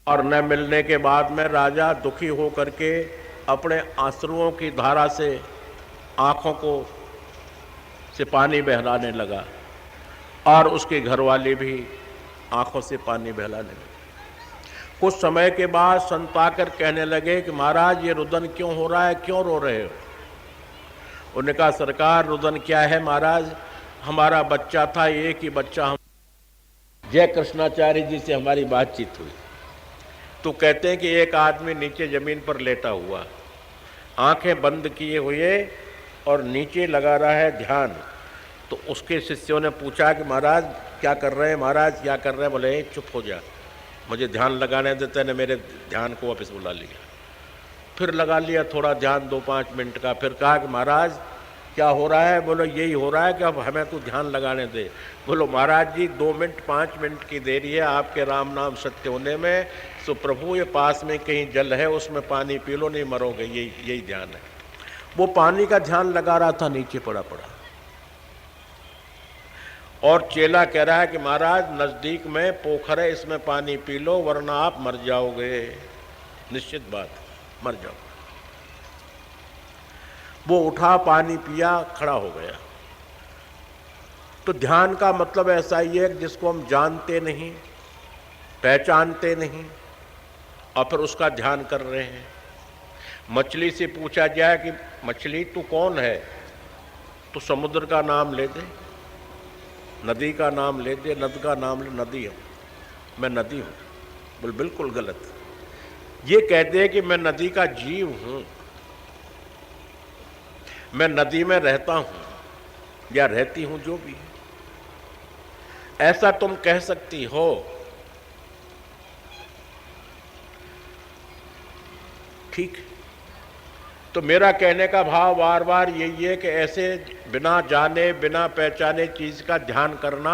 और न मिलने के बाद में राजा दुखी हो करके अपने आंसुओं की धारा से आंखों को से पानी बहलाने लगा और उसके घरवाले भी आंखों से पानी बहलाने लगे। कुछ समय के बाद संत आकर कहने लगे कि महाराज ये रुदन क्यों हो रहा है, क्यों रो रहे हो? उन्होंने कहा सरकार रुदन क्या है महाराज, हमारा बच्चा था, एक ही बच्चा। हम जय कृष्णाचार्य जी से हमारी बातचीत हुई तो कहते हैं कि एक आदमी नीचे जमीन पर लेटा हुआ, आंखें बंद किए हुए और नीचे लगा रहा है ध्यान। तो उसके शिष्यों ने पूछा कि महाराज क्या कर रहे हैं, महाराज क्या कर रहे हैं? बोले चुप हो जा, मुझे ध्यान लगाने देते ने मेरे ध्यान को वापस बुला लिया। फिर लगा लिया थोड़ा ध्यान 2-5 मिनट का। फिर कहा कि महाराज क्या हो रहा है? बोलो यही हो रहा है कि अब हमें तो ध्यान लगाने दे। बोलो महाराज जी 2 मिनट 5 मिनट की देरी है आपके राम नाम सत्य होने में, तो प्रभु ये पास में कहीं जल है उसमें पानी पी लो, नहीं मरोगे, यही ध्यान है। वो पानी का ध्यान लगा रहा था नीचे पड़ा पड़ा, और चेला कह रहा है कि महाराज नजदीक में पोखर है, इसमें पानी पी लो वरना आप मर जाओगे, निश्चित बात मर जाओगे। वो उठा, पानी पिया, खड़ा हो गया। तो ध्यान का मतलब ऐसा ही है जिसको हम जानते नहीं, पहचानते नहीं और फिर उसका ध्यान कर रहे हैं। मछली से पूछा जाए कि मछली तू कौन है, तो समुद्र का नाम ले दे, नदी का नाम ले दे, नद का नाम ले, नदी हूँ मैं, नदी हूँ। बोल बिल्कुल गलत। ये कहते हैं कि मैं नदी का जीव हूँ, मैं नदी में रहता हूँ या रहती हूँ, जो भी है ऐसा तुम कह सकती हो। ठीक। तो मेरा कहने का भाव बार बार यही है कि ऐसे बिना जाने बिना पहचाने चीज का ध्यान करना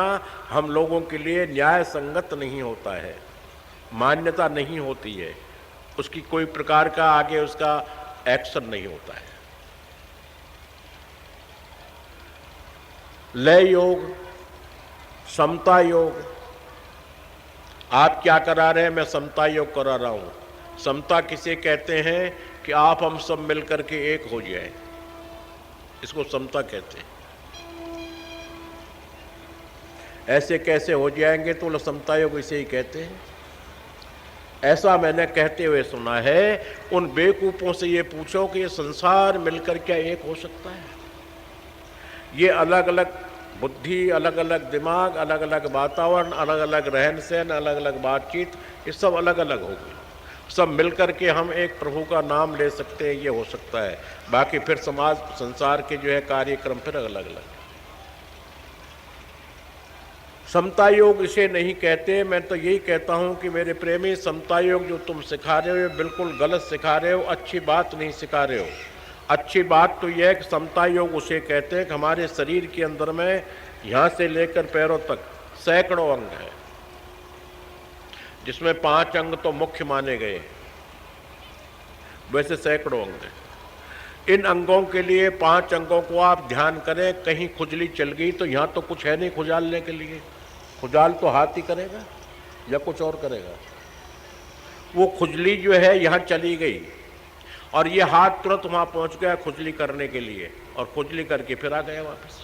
हम लोगों के लिए न्याय संगत नहीं होता है, मान्यता नहीं होती है, उसकी कोई प्रकार का आगे उसका एक्शन नहीं होता है। लय योग, समता योग, आप क्या करा रहे हैं? मैं समता योग करा रहा हूं। समता किसे कहते हैं? कि आप हम सब मिलकर के एक हो जाए, इसको समता कहते हैं। ऐसे कैसे हो जाएंगे? तो समता योग इसे ही कहते हैं। ऐसा मैंने कहते हुए सुना है। उन बेवकूफों से ये पूछो कि ये संसार मिलकर क्या एक हो सकता है? ये अलग अलग बुद्धि, अलग अलग दिमाग, अलग अलग वातावरण, अलग अलग रहन सहन, अलग अलग बातचीत, ये सब अलग अलग होगी। सब मिलकर के हम एक प्रभु का नाम ले सकते हैं, ये हो सकता है। बाकी फिर समाज संसार के जो है कार्यक्रम फिर अलग अलग। समता योग इसे नहीं कहते। मैं तो यही कहता हूं कि मेरे प्रेमी, समता योग जो तुम सिखा रहे हो बिल्कुल गलत सिखा रहे हो, अच्छी बात नहीं सिखा रहे हो। अच्छी बात तो यह है कि समता योग उसे कहते हैं कि हमारे शरीर के अंदर में यहाँ से लेकर पैरों तक सैकड़ों अंग हैं, जिसमें 5 अंग तो मुख्य माने गए, वैसे सैकड़ों अंग हैं। इन अंगों के लिए 5 अंगों को आप ध्यान करें। कहीं खुजली चल गई तो यहाँ तो कुछ है नहीं खुजालने के लिए, खुजाल तो हाथ ही करेगा या कुछ और करेगा। वो खुजली जो है यहाँ चली गई और ये हाथ तुरंत वहाँ पहुँच गया खुजली करने के लिए, और खुजली करके फिर आ गया वापस।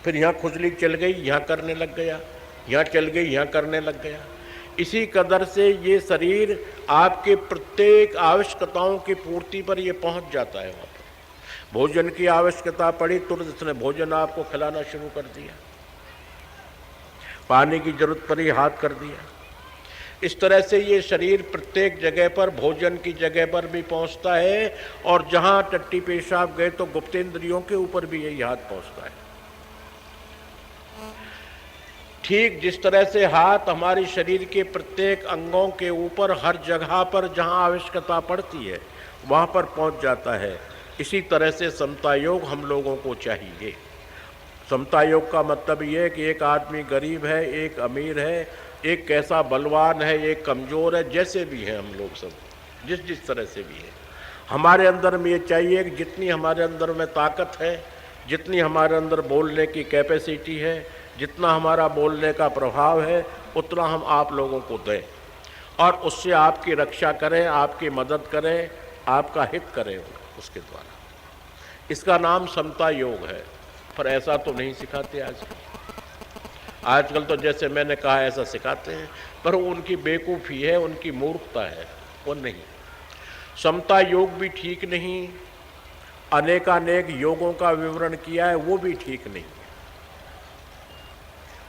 फिर यहाँ खुजली चल गई, यहाँ करने लग गया, यहाँ चल गई, यहाँ करने लग गया। इसी कदर से ये शरीर आपके प्रत्येक आवश्यकताओं की पूर्ति पर ये पहुँच जाता है। वहाँ पर भोजन की आवश्यकता पड़ी, तुरंत इसने भोजन आपको खिलाना शुरू कर दिया। पानी की जरूरत पड़ी, हाथ कर दिया। इस तरह से ये शरीर प्रत्येक जगह पर, भोजन की जगह पर भी पहुंचता है, और जहां टट्टी पेशाब गए तो गुप्तेंद्रियों के ऊपर भी यही हाथ पहुंचता है। ठीक जिस तरह से हाथ हमारे शरीर के प्रत्येक अंगों के ऊपर हर जगह पर जहां आवश्यकता पड़ती है वहां पर पहुंच जाता है, इसी तरह से समता योग हम लोगों को चाहिए। समता योग का मतलब ये है कि एक आदमी गरीब है, एक अमीर है, एक कैसा बलवान है, एक कमज़ोर है, जैसे भी हैं हम लोग सब, जिस जिस तरह से भी है, हमारे अंदर में ये चाहिए कि जितनी हमारे अंदर में ताकत है, जितनी हमारे अंदर बोलने की कैपेसिटी है, जितना हमारा बोलने का प्रभाव है, उतना हम आप लोगों को दें। और उससे आपकी रक्षा करें, आपकी मदद करें, आपका हित करें उसके द्वारा। इसका नाम समता योग है। पर ऐसा तो नहीं सिखाते आजकल। आजकल तो जैसे मैंने कहा ऐसा सिखाते हैं, पर उनकी बेवकूफ़ी है, उनकी मूर्खता है, वो नहीं। समता योग भी ठीक नहीं, अनेकानेक योगों का विवरण किया है वो भी ठीक नहीं,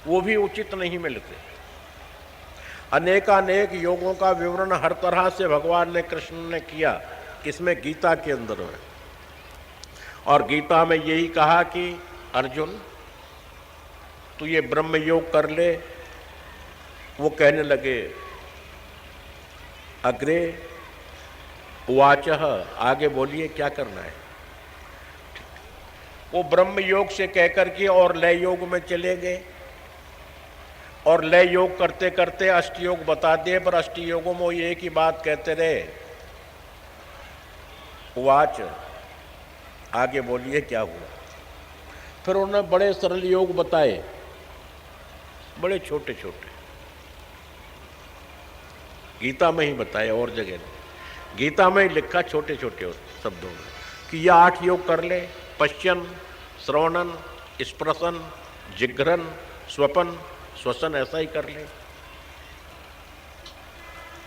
वो भी उचित नहीं मिलते। अनेकानेक योगों का विवरण हर तरह से भगवान ने, कृष्ण ने किया, इसमें गीता के अंदर है। और गीता में यही कहा कि अर्जुन तू ये ब्रह्म योग कर ले। वो कहने लगे अग्रे उवाचः, आगे बोलिए क्या करना है। वो ब्रह्म योग से कहकर के और लय योग में चले गए, और लय योग करते करते अष्टयोग बता दिए, पर अष्टयोगों में वो एक ही बात कहते रहे, उवाच, आगे बोलिए क्या हुआ। फिर उन्होंने बड़े सरल योग बताए, बड़े छोटे छोटे, गीता में ही बताए और जगह नहीं, गीता में ही लिखा छोटे छोटे शब्दों में कि यह 8 योग कर ले, पश्यन, श्रवणन, स्पर्शन, जिघ्रन, स्वपन, श्वसन, ऐसा ही कर ले।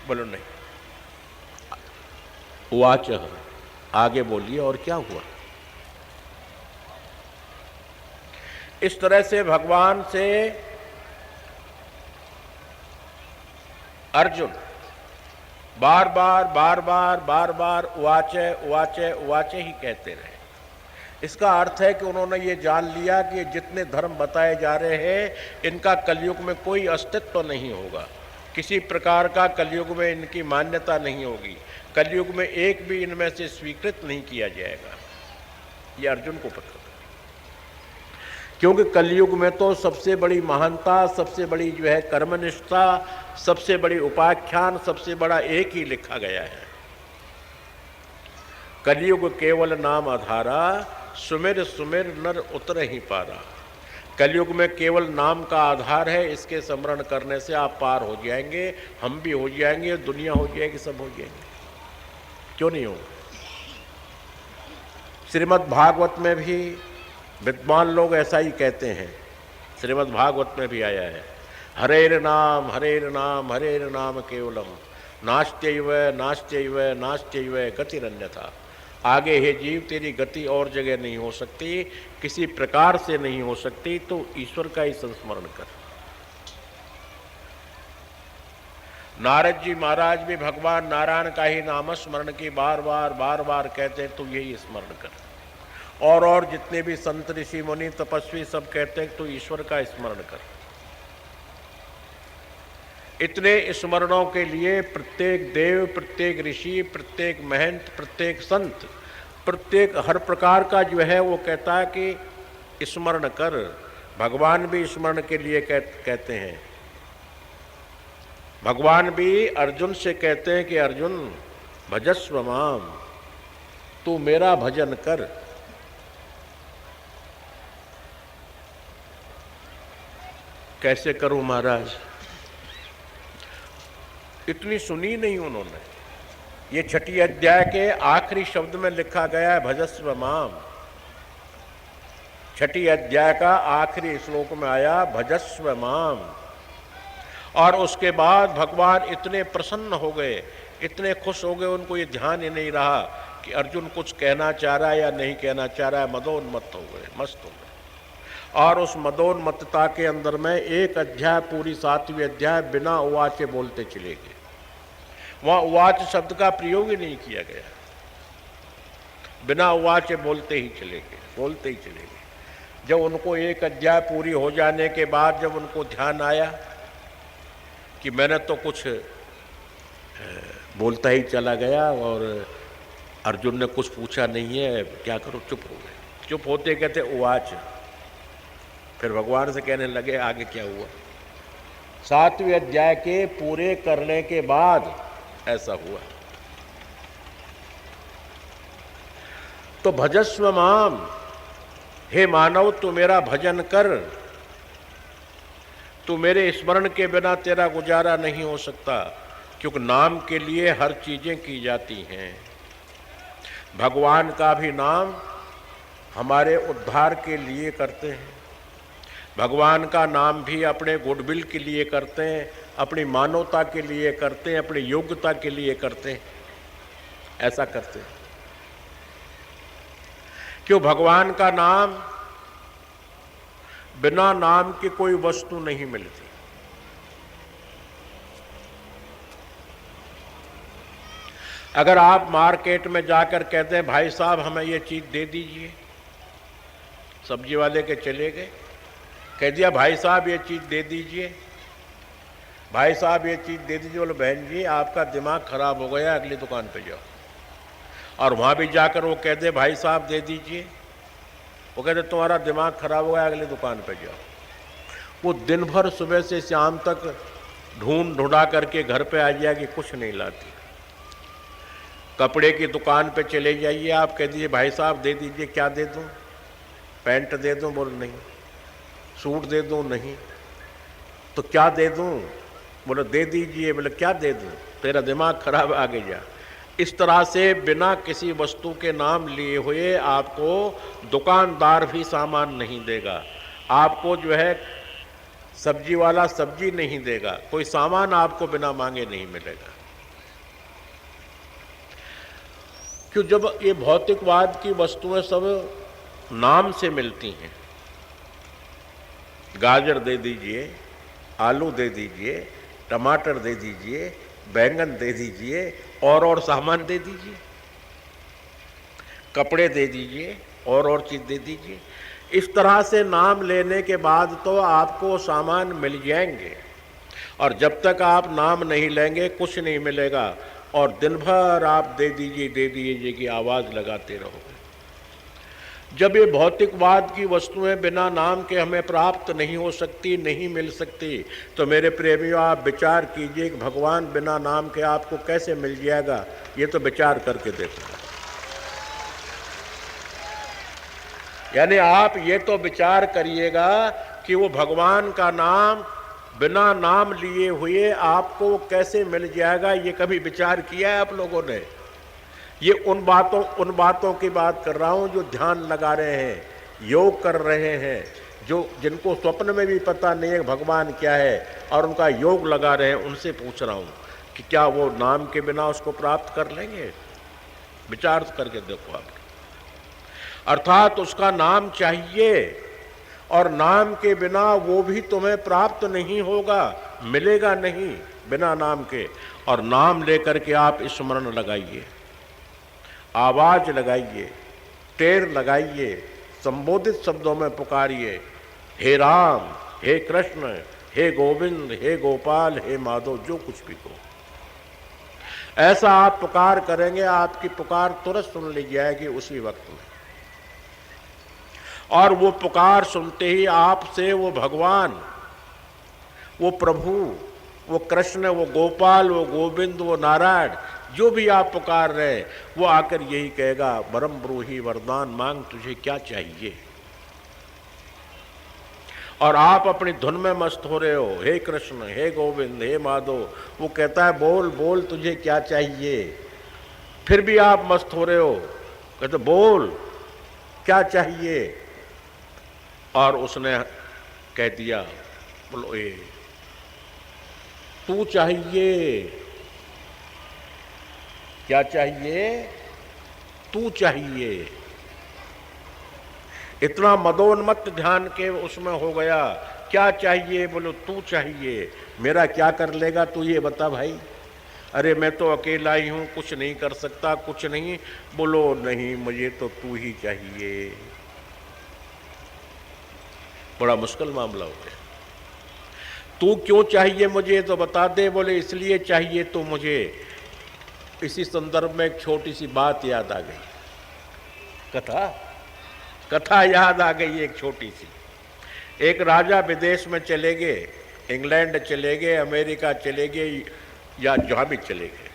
बोलो नहीं। उवाच, आगे बोलिए और क्या हुआ। इस तरह से भगवान से अर्जुन बार बार उवाचे उवाचे उवाचे ही कहते रहे। इसका अर्थ है कि उन्होंने ये जान लिया कि जितने धर्म बताए जा रहे हैं इनका कलयुग में कोई अस्तित्व नहीं होगा, किसी प्रकार का कलयुग में इनकी मान्यता नहीं होगी, कलयुग में एक भी इनमें से स्वीकृत नहीं किया जाएगा। ये अर्जुन को पता था, क्योंकि कलयुग में तो सबसे बड़ी महानता, सबसे बड़ी जो है कर्मनिष्ठा, सबसे बड़ी उपाख्यान, सबसे बड़ा एक ही लिखा गया है, कलयुग केवल नाम आधारा, सुमिर सुमिर नर उतर ही पारा। कलयुग में केवल नाम का आधार है, इसके स्मरण करने से आप पार हो जाएंगे, हम भी हो जाएंगे, दुनिया हो जाएगी, सब हो जाएंगे। क्यों नहीं होगा। श्रीमद् भागवत में भी विद्वान लोग ऐसा ही कहते हैं, श्रीमद् भागवत में भी आया है, हरेर नाम हरेर नाम हरेर नाम केवलम, नास्त्यैव नास्त्यैव नास्त्यैव गतिरन्यथा। आगे हे जीव तेरी गति और जगह नहीं हो सकती, किसी प्रकार से नहीं हो सकती, तो ईश्वर का ही संस्मरण कर। नारद जी महाराज भी भगवान नारायण का ही नामस्मरण की बार बार कहते हैं, तो यही स्मरण कर। और जितने भी संत ऋषि मुनि तपस्वी सब कहते हैं तो ईश्वर का स्मरण कर। इतने स्मरणों के लिए प्रत्येक देव, प्रत्येक ऋषि, प्रत्येक महंत, प्रत्येक संत, प्रत्येक हर प्रकार का जो है वो कहता है कि स्मरण कर। भगवान भी स्मरण के लिए कहते हैं। भगवान भी अर्जुन से कहते हैं कि अर्जुन भजस्व माम, तू मेरा भजन कर। कैसे करूं महाराज, इतनी सुनी नहीं उन्होंने। ये 6 अध्याय के आखिरी शब्द में लिखा गया है भजस्व माम। 6 अध्याय का आखिरी श्लोक में आया भजस्व माम। और उसके बाद भगवान इतने प्रसन्न हो गए, इतने खुश हो गए, उनको ये ध्यान ही नहीं रहा कि अर्जुन कुछ कहना चाह रहा है या नहीं कहना चाह रहा है। मदोन्मत्त हो गए, मस्त हो गए। और उस मदोन्मत्तता के अंदर में एक अध्याय, पूरी 7वीं अध्याय बिना उवाचे बोलते चले गए। वहाँ उवाच शब्द का प्रयोग ही नहीं किया गया, बिना उवाचे बोलते ही चले गए, बोलते ही चले गए। जब उनको एक अध्याय पूरी हो जाने के बाद जब उनको ध्यान आया कि मैंने तो कुछ बोलता ही चला गया और अर्जुन ने कुछ पूछा नहीं है, क्या करो, चुप हो गए। चुप होते कहते उवाच। फिर भगवान से कहने लगे आगे क्या हुआ। 7वें अध्याय के पूरे करने के बाद ऐसा हुआ। तो भजस्व माम, हे मानव तू मेरा भजन कर, तू मेरे स्मरण के बिना तेरा गुजारा नहीं हो सकता। क्योंकि नाम के लिए हर चीज़ें की जाती हैं। भगवान का भी नाम हमारे उद्धार के लिए करते हैं, भगवान का नाम भी अपने गुडविल के लिए करते हैं, अपनी मानवता के लिए करते हैं, अपनी योग्यता के लिए करते हैं। ऐसा करते हैं क्यों? भगवान का नाम, बिना नाम की कोई वस्तु नहीं मिलती। अगर आप मार्केट में जाकर कहते हैं भाई साहब हमें ये चीज़ दे दीजिए, सब्जी वाले के चले गए, कह दिया भाई साहब ये चीज़ दे दीजिए, भाई साहब ये चीज़ दे दीजिए। बोले बहन जी आपका दिमाग खराब हो गया, अगली दुकान पे जाओ। और वहाँ भी जाकर वो कहते भाई साहब दे दीजिए, वो कहते तुम्हारा दिमाग खराब हो गया, अगली दुकान पे जाओ। वो दिन भर सुबह से शाम तक ढूंढा करके घर पे आ जाएगी, कुछ नहीं लाती। कपड़े की दुकान पे चले जाइए, आप कह दीजिए भाई साहब दे दीजिए, क्या दे दूँ? पैंट दे दूँ? बोले नहीं। सूट दे दूँ? नहीं। तो क्या दे दूँ? बोले दे दीजिए। बोले क्या दे दूँ? तेरा दिमाग खराब, आगे जा। इस तरह से बिना किसी वस्तु के नाम लिए हुए आपको दुकानदार भी सामान नहीं देगा, आपको जो है सब्जी वाला सब्जी नहीं देगा, कोई सामान आपको बिना मांगे नहीं मिलेगा। क्यों? जब ये भौतिकवाद की वस्तुएं सब नाम से मिलती हैं, गाजर दे दीजिए, आलू दे दीजिए, टमाटर दे दीजिए, बैंगन दे दीजिए, और सामान दे दीजिए, कपड़े दे दीजिए, और चीज़ दे दीजिए। इस तरह से नाम लेने के बाद तो आपको सामान मिल जाएंगे, और जब तक आप नाम नहीं लेंगे कुछ नहीं मिलेगा, और दिन भर आप दे दीजिए की आवाज़ लगाते रहोगे। जब ये भौतिकवाद की वस्तुएं बिना नाम के हमें प्राप्त नहीं हो सकती, नहीं मिल सकती, तो मेरे प्रेमियों आप विचार कीजिए कि भगवान बिना नाम के आपको कैसे मिल जाएगा। ये तो विचार करके देखो। यानी आप ये तो विचार करिएगा कि वो भगवान का नाम बिना नाम लिए हुए आपको कैसे मिल जाएगा। ये कभी विचार किया है आप लोगों ने? ये उन बातों की बात कर रहा हूँ जो ध्यान लगा रहे हैं, योग कर रहे हैं, जिनको स्वप्न में भी पता नहीं है भगवान क्या है और उनका योग लगा रहे हैं, उनसे पूछ रहा हूँ कि क्या वो नाम के बिना उसको प्राप्त कर लेंगे? विचार करके देखो आप। अर्थात उसका नाम चाहिए, और नाम के बिना वो भी तुम्हें प्राप्त नहीं होगा, मिलेगा नहीं बिना नाम के। और नाम लेकर के आप स्मरण लगाइए, आवाज लगाइए, टेर लगाइए, संबोधित शब्दों में पुकारिए, हे राम, हे कृष्ण, हे गोविंद, हे गोपाल, हे माधव, जो कुछ भी हो। ऐसा आप पुकार करेंगे, आपकी पुकार तुरंत सुन ली जाएगी उसी वक्त में। और वो पुकार सुनते ही आपसे वो भगवान, वो प्रभु, वो कृष्ण, वो गोपाल, वो गोविंद, वो नारायण, जो भी आप पुकार रहे हैं, वो आकर यही कहेगा, वरम ब्रूहि वरदान मांग, तुझे क्या चाहिए। और आप अपनी धुन में मस्त हो रहे हो, हे कृष्ण, हे गोविंद, हे माधव, वो कहता है बोल बोल तुझे क्या चाहिए। फिर भी आप मस्त हो रहे हो, कहते बोल क्या चाहिए। और उसने कह दिया, बोलो ए तू चाहिए। क्या चाहिए? तू चाहिए। इतना मदोन्मत्त ध्यान के उसमें हो गया। क्या चाहिए? बोलो तू चाहिए। मेरा क्या कर लेगा तू ये बता भाई। अरे मैं तो अकेला ही हूं, कुछ नहीं कर सकता, कुछ नहीं। बोलो नहीं, मुझे तो तू ही चाहिए। बड़ा मुश्किल मामला हो गया। तू क्यों चाहिए मुझे तो बता दे। बोले इसलिए चाहिए तो मुझे। इसी संदर्भ में एक छोटी सी बात याद आ गई, कथा याद आ गई एक छोटी सी। एक राजा विदेश में चले गए, इंग्लैंड चले गए, अमेरिका चले गए, या जहाँ भी चले गए,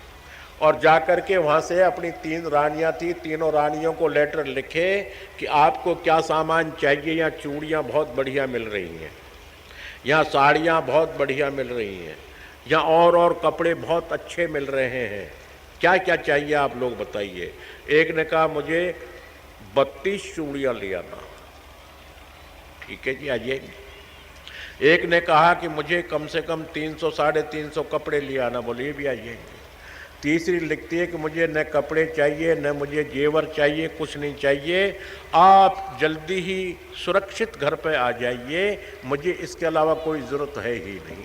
और जाकर के वहाँ से अपनी 3 रानियाँ थी, तीनों रानियों को लेटर लिखे कि आपको क्या सामान चाहिए। यहाँ चूड़ियाँ बहुत बढ़िया मिल रही हैं, यहाँ साड़ियाँ बहुत बढ़िया मिल रही हैं, या और कपड़े बहुत अच्छे मिल रहे हैं, क्या क्या चाहिए आप लोग बताइए। एक ने कहा मुझे 32 चूड़ियाँ ले आना। ठीक है जी, आ जाएंगे। एक ने कहा कि मुझे कम से कम 300 350 कपड़े ले आना। बोले ये भी आ जाएंगे। तीसरी लिखती है कि मुझे न कपड़े चाहिए न मुझे जेवर चाहिए, कुछ नहीं चाहिए, आप जल्दी ही सुरक्षित घर पे आ जाइए, मुझे इसके अलावा कोई ज़रूरत है ही नहीं।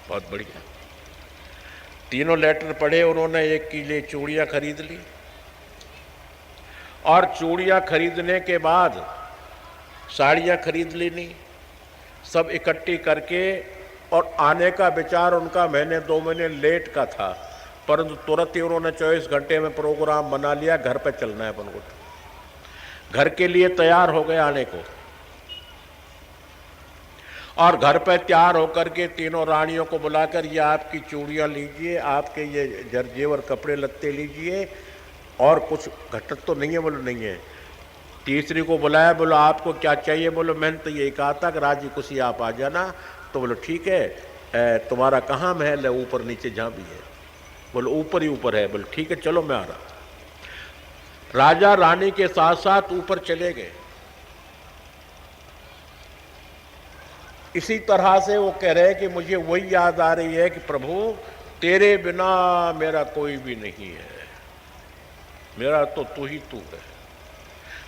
बहुत बढ़िया। तीनों लेटर पढ़े उन्होंने, एक के लिए चूड़ियाँ खरीद ली और चूड़ियाँ खरीदने के बाद साड़ियाँ खरीद लेनी, सब इकट्ठी करके। और आने का विचार उनका महीने 2 महीने लेट का था, परंतु तुरंत ही उन्होंने 24 घंटे में प्रोग्राम बना लिया, घर पे चलना है अपन को। घर के लिए तैयार हो गए आने को, और घर पे तैयार होकर के तीनों रानियों को बुलाकर ये आपकी चूड़ियाँ लीजिए, आपके ये जरजेवर कपड़े लत्ते लीजिए, और कुछ घटत तो नहीं है। बोलो नहीं है। तीसरी को बुलाया, बोलो आपको क्या चाहिए। बोलो मैंने तो यही कहा था कि राजी खुशी आप आ जाना। तो बोलो ठीक है, तुम्हारा कहाँ महल है, ऊपर नीचे जहाँ भी है। बोलो ऊपर ही ऊपर है। बोलो ठीक है चलो मैं आ रहा। राजा रानी के साथ साथ ऊपर चले गए। इसी तरह से वो कह रहे हैं कि मुझे वही याद आ रही है कि प्रभु तेरे बिना मेरा कोई भी नहीं है, मेरा तो तू ही तू है,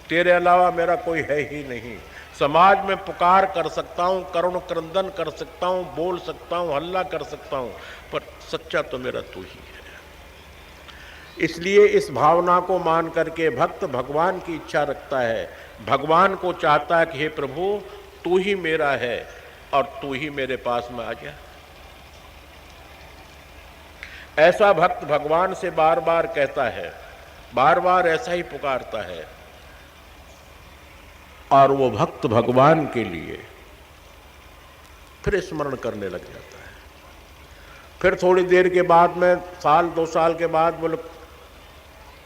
तेरे अलावा मेरा कोई है ही नहीं। समाज में पुकार कर सकता हूँ, करुण क्रंदन कर सकता हूँ, बोल सकता हूँ, हल्ला कर सकता हूँ, पर सच्चा तो मेरा तू ही है। इसलिए इस भावना को मान करके भक्त भगवान की इच्छा रखता है, भगवान को चाहता है कि हे प्रभु तू ही मेरा है और तू ही मेरे पास में आ जा। ऐसा भक्त भगवान से बार बार कहता है, बार बार ऐसा ही पुकारता है, और वो भक्त भगवान के लिए फिर स्मरण करने लग जाता है। फिर थोड़ी देर के बाद में, 1-2 साल के बाद, बोलो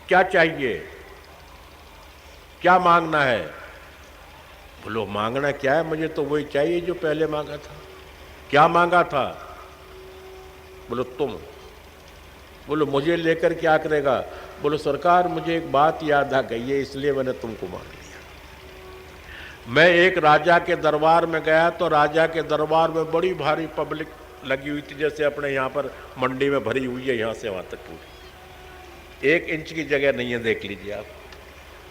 क्या चाहिए, क्या मांगना है। बोलो मांगना क्या है, मुझे तो वही चाहिए जो पहले मांगा था। क्या मांगा था। बोलो तुम। बोलो मुझे लेकर क्या करेगा। बोलो सरकार मुझे एक बात याद आ गई है, इसलिए मैंने तुमको मांग लिया। मैं एक राजा के दरबार में गया तो राजा के दरबार में बड़ी भारी पब्लिक लगी हुई थी, जैसे अपने यहाँ पर मंडी में भरी हुई है, यहाँ से वहाँ तक पूरी 1 इंच की जगह नहीं है, देख लीजिए आप,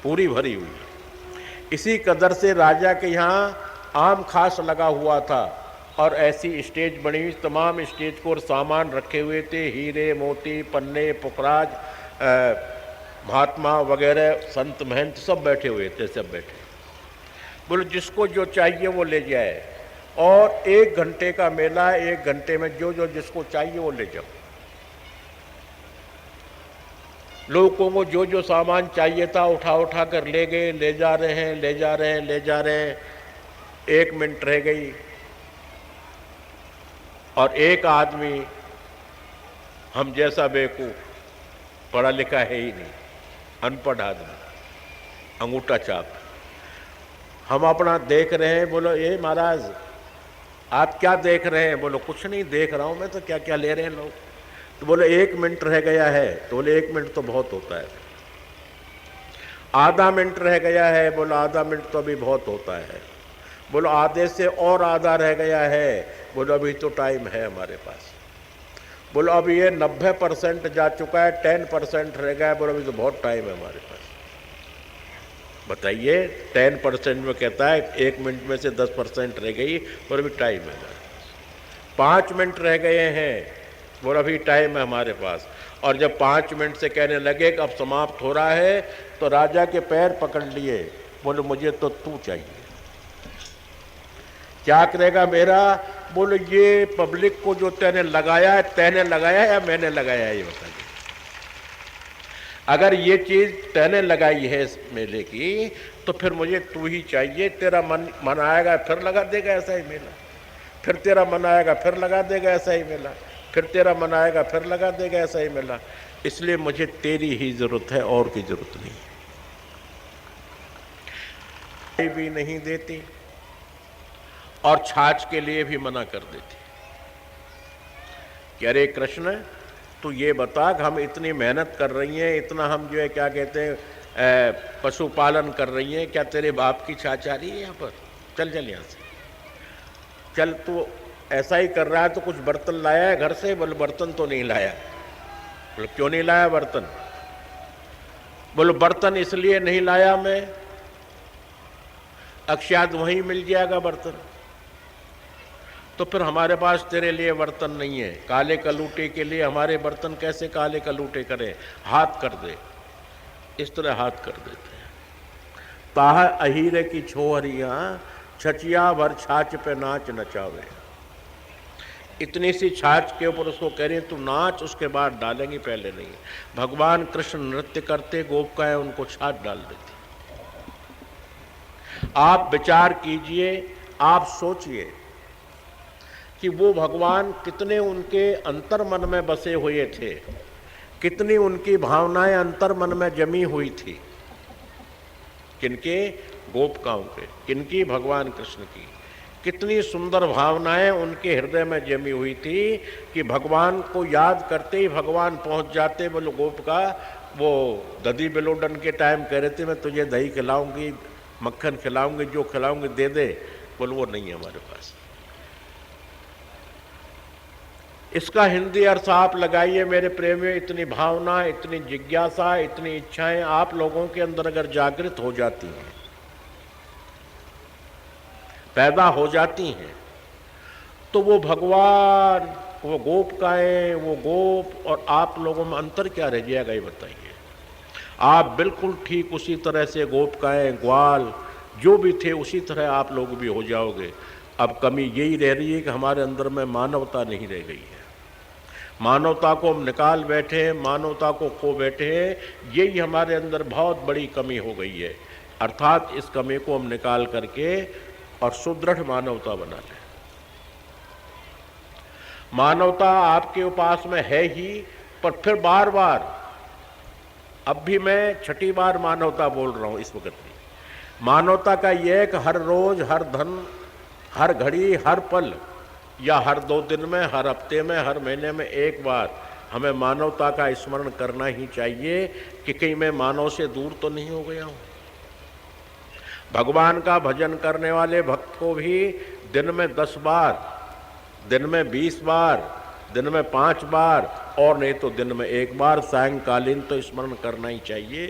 पूरी भरी हुई है। इसी कदर से राजा के यहाँ आम खास लगा हुआ था, और ऐसी स्टेज बनी हुई, तमाम स्टेज को सामान रखे हुए थे, हीरे मोती पन्ने पुखराज महात्मा वगैरह संत महंत सब बैठे हुए थे, सब बैठे। बोलो जिसको जो चाहिए वो ले जाए, और 1 घंटे का मेला है, 1 घंटे में जो जो जिसको चाहिए वो ले जाओ। लोगों को जो जो सामान चाहिए था उठा उठा कर ले गए, ले जा रहे हैं, ले जा रहे हैं, ले जा रहे हैं। 1 मिनट रह गई और एक आदमी हम जैसा बेवकूफ, पढ़ा लिखा है ही नहीं, अनपढ़ आदमी, अंगूठा छाप, हम अपना देख रहे हैं। बोलो ये महाराज आप क्या देख रहे हैं। बोलो कुछ नहीं देख रहा हूं मैं तो, क्या क्या ले रहे हैं लोग। तो बोले 1 मिनट रह गया है। तो बोले 1 मिनट तो बहुत होता है। आधा मिनट रह गया है। बोलो आधा मिनट तो अभी बहुत होता है। बोलो आधे से और आधा रह गया है। बोलो अभी तो टाइम है हमारे पास। बोलो अभी ये 90% जा चुका है, 10% रह गया है। बोलो अभी तो बहुत टाइम है हमारे पास। बताइए 10% में कहता है 1 मिनट में से 10% रह गई, और अभी टाइम है हमारे पास। 5 मिनट रह गए हैं। बोलो अभी टाइम है हमारे पास। और जब 5 मिनट से कहने लगे कि अब समाप्त हो रहा है, तो राजा के पैर पकड़ लिए। बोलो मुझे तो तू चाहिए। क्या करेगा मेरा। बोलो ये पब्लिक को जो तैने लगाया है या मैंने लगाया है, ये बताइए। अगर ये चीज तैने लगाई है इस मेले की, तो फिर मुझे तू ही चाहिए। तेरा मन आएगा फिर लगा देगा ऐसा ही मेला, फिर तेरा मन आएगा फिर लगा देगा ऐसा ही मेला, फिर तेरा मन आएगा फिर लगा देगा ऐसा ही मेला। इसलिए मुझे तेरी ही जरूरत है, और की जरूरत नहीं। भी नहीं देती और छाछ के लिए भी मना कर देती कि अरे कृष्ण, तो ये बता कि हम इतनी मेहनत कर रही हैं, इतना हम जो है क्या कहते हैं पशुपालन कर रही हैं, क्या तेरे बाप की छाछ आ रही है यहाँ पर? चल चल यहाँ से, चल तू ऐसा ही कर रहा है तो कुछ बर्तन लाया है घर से? बोले बर्तन तो नहीं लाया। बोले क्यों नहीं लाया बर्तन? बोलो बर्तन इसलिए नहीं लाया मैं, अक्षात वहीं मिल जाएगा बर्तन। तो फिर हमारे पास तेरे लिए बर्तन नहीं है। काले कलूटे के लिए हमारे बर्तन कैसे काले कलूटे करें? हाथ कर दे। इस तरह हाथ कर देते हैं। ताह अहीरे की छोहरियां छचिया भर छाछ पे नाच नचावे। इतनी सी छाछ के ऊपर उसको कह रही है तू नाच, उसके बाद डालेंगे, पहले नहीं। भगवान कृष्ण नृत्य करते, गोपिकाएं उनको छाछ डाल देती। आप विचार कीजिए, आप सोचिए कि वो भगवान कितने उनके अंतर मन में बसे हुए थे, कितनी उनकी भावनाएं अंतर मन में जमी हुई थी। किनके? गोपिकाओं के। किनकी? भगवान कृष्ण की। कितनी सुंदर भावनाएं उनके हृदय में जमी हुई थी कि भगवान को याद करते ही भगवान पहुंच जाते। बोलो गोपिका, वो दधी बिलोडन के टाइम कह रहे थे मैं तुझे दही खिलाऊंगी, मक्खन खिलाऊंगी, जो खिलाऊंगी दे दे। बोलो वो नहीं है हमारे पास। इसका हिंदी अर्थ आप लगाइए मेरे प्रेमियों। इतनी भावना, इतनी जिज्ञासा, इतनी इच्छाएं आप लोगों के अंदर अगर जागृत हो जाती हैं, पैदा हो जाती हैं, तो वो भगवान, वो गोपिकाएं, वो गोप और आप लोगों में अंतर क्या रह जाएगा ये बताइए। आप बिल्कुल ठीक उसी तरह से गोपिकाएं, ग्वाल जो भी थे उसी तरह आप लोग भी हो जाओगे। अब कमी यही रह रही है कि हमारे अंदर में मानवता नहीं रह गई है। मानवता को हम निकाल बैठे हैं, मानवता को खो बैठे हैं। यही हमारे अंदर बहुत बड़ी कमी हो गई है। अर्थात इस कमी को हम निकाल करके और सुदृढ़ मानवता बना लें। मानवता आपके पास में है ही, पर फिर बार बार, अब भी मैं छठी बार मानवता बोल रहा हूं इस वक्त भी। मानवता का यह है कि हर रोज, हर धन, हर घड़ी, हर पल, या हर 2 दिन में, हर हफ्ते में, हर महीने में एक बार हमें मानवता का स्मरण करना ही चाहिए कि कहीं मैं मानव से दूर तो नहीं हो गया हूं। भगवान का भजन करने वाले भक्त को भी दिन में 10 बार, दिन में 20 बार, दिन में 5 बार और नहीं तो दिन में 1 बार सायंकालीन तो स्मरण करना ही चाहिए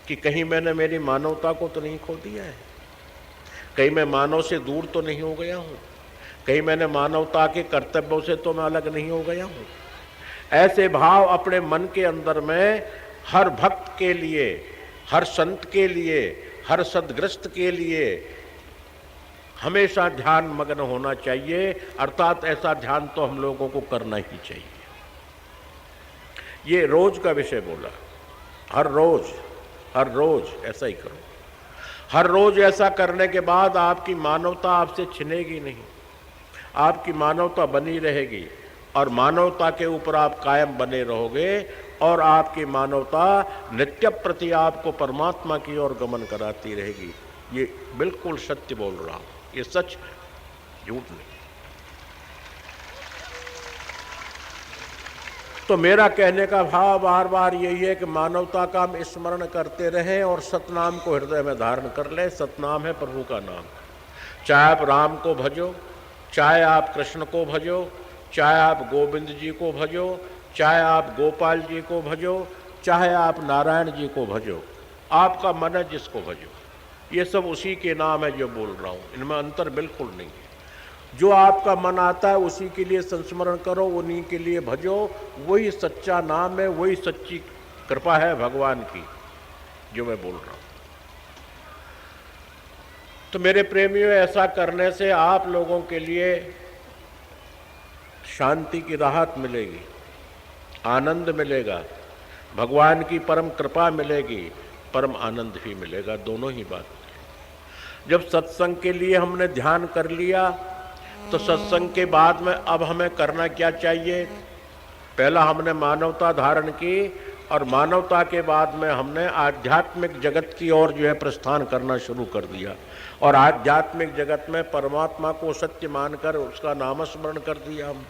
कि कहीं मैंने मेरी मानवता को तो नहीं खो दिया है, कहीं मैं मानव से दूर तो नहीं हो गया हूँ, कहीं मैंने मानवता के कर्तव्यों से तो मैं अलग नहीं हो गया हूँ। ऐसे भाव अपने मन के अंदर में हर भक्त के लिए, हर संत के लिए, हर सद्ग्रस्त के लिए हमेशा ध्यान मग्न होना चाहिए। अर्थात ऐसा ध्यान तो हम लोगों को करना ही चाहिए। ये रोज का विषय बोला, हर रोज ऐसा ही करो। हर रोज ऐसा करने के बाद आपकी मानवता आपसे छिनेगी नहीं, आपकी मानवता बनी रहेगी और मानवता के ऊपर आप कायम बने रहोगे और आपकी मानवता नित्य प्रति आपको परमात्मा की ओर गमन कराती रहेगी। ये बिल्कुल सत्य बोल रहा हूं, ये सच, झूठ नहीं। तो मेरा कहने का भाव बार बार यही है कि मानवता का हम स्मरण करते रहें और सतनाम को हृदय में धारण कर लें। सतनाम है प्रभु का नाम। चाहे आप राम को भजो, चाहे आप कृष्ण को भजो, चाहे आप गोविंद जी को भजो, चाहे आप गोपाल जी को भजो, चाहे आप नारायण जी को भजो, आपका मन है जिसको भजो, ये सब उसी के नाम है जो बोल रहा हूँ, इनमें अंतर बिल्कुल नहीं है। जो आपका मन आता है उसी के लिए संस्मरण करो, उन्हीं के लिए भजो, वही सच्चा नाम है, वही सच्ची कृपा है भगवान की जो मैं बोल रहा हूँ। तो मेरे प्रेमियों, ऐसा करने से आप लोगों के लिए शांति की राहत मिलेगी, आनंद मिलेगा, भगवान की परम कृपा मिलेगी, परम आनंद भी मिलेगा, दोनों ही बात। जब सत्संग के लिए हमने ध्यान कर लिया तो सत्संग के बाद में अब हमें करना क्या चाहिए? पहला हमने मानवता धारण की और मानवता के बाद में हमने आध्यात्मिक जगत की ओर जो है प्रस्थान करना शुरू कर दिया और आध्यात्मिक जगत में परमात्मा को सत्य मानकर उसका नामस्मरण कर दिया हम।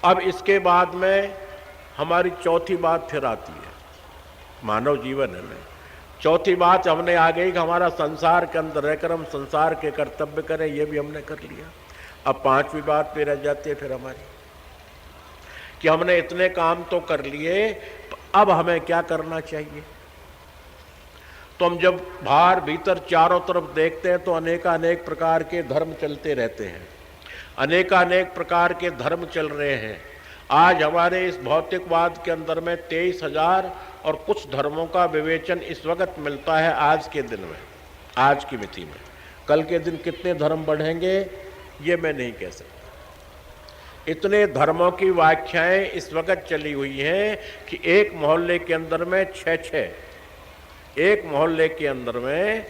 अब इसके बाद में हमारी चौथी बात फिर आती है, मानव जीवन है में चौथी बात हमने आ गई कि हमारा संसार के अंदर रहकर हम संसार के कर्तव्य करें, ये भी हमने कर लिया। अब पांचवी बात पे रह जाती है फिर हमारी कि हमने इतने काम तो कर लिए, अब हमें क्या करना चाहिए। तो हम जब बाहर भीतर चारों तरफ देखते हैं तो अनेकानेक प्रकार के धर्म चलते रहते हैं, अनेकानेक प्रकार के धर्म चल रहे हैं। आज हमारे इस भौतिकवाद के अंदर में 23,000 और कुछ धर्मों का विवेचन इस वक्त मिलता है आज के दिन में, आज की मिति में। कल के दिन कितने धर्म बढ़ेंगे ये मैं नहीं कह सकता। इतने धर्मों की व्याख्याएं इस वक्त चली हुई हैं कि एक मोहल्ले के अंदर में एक मोहल्ले के अंदर में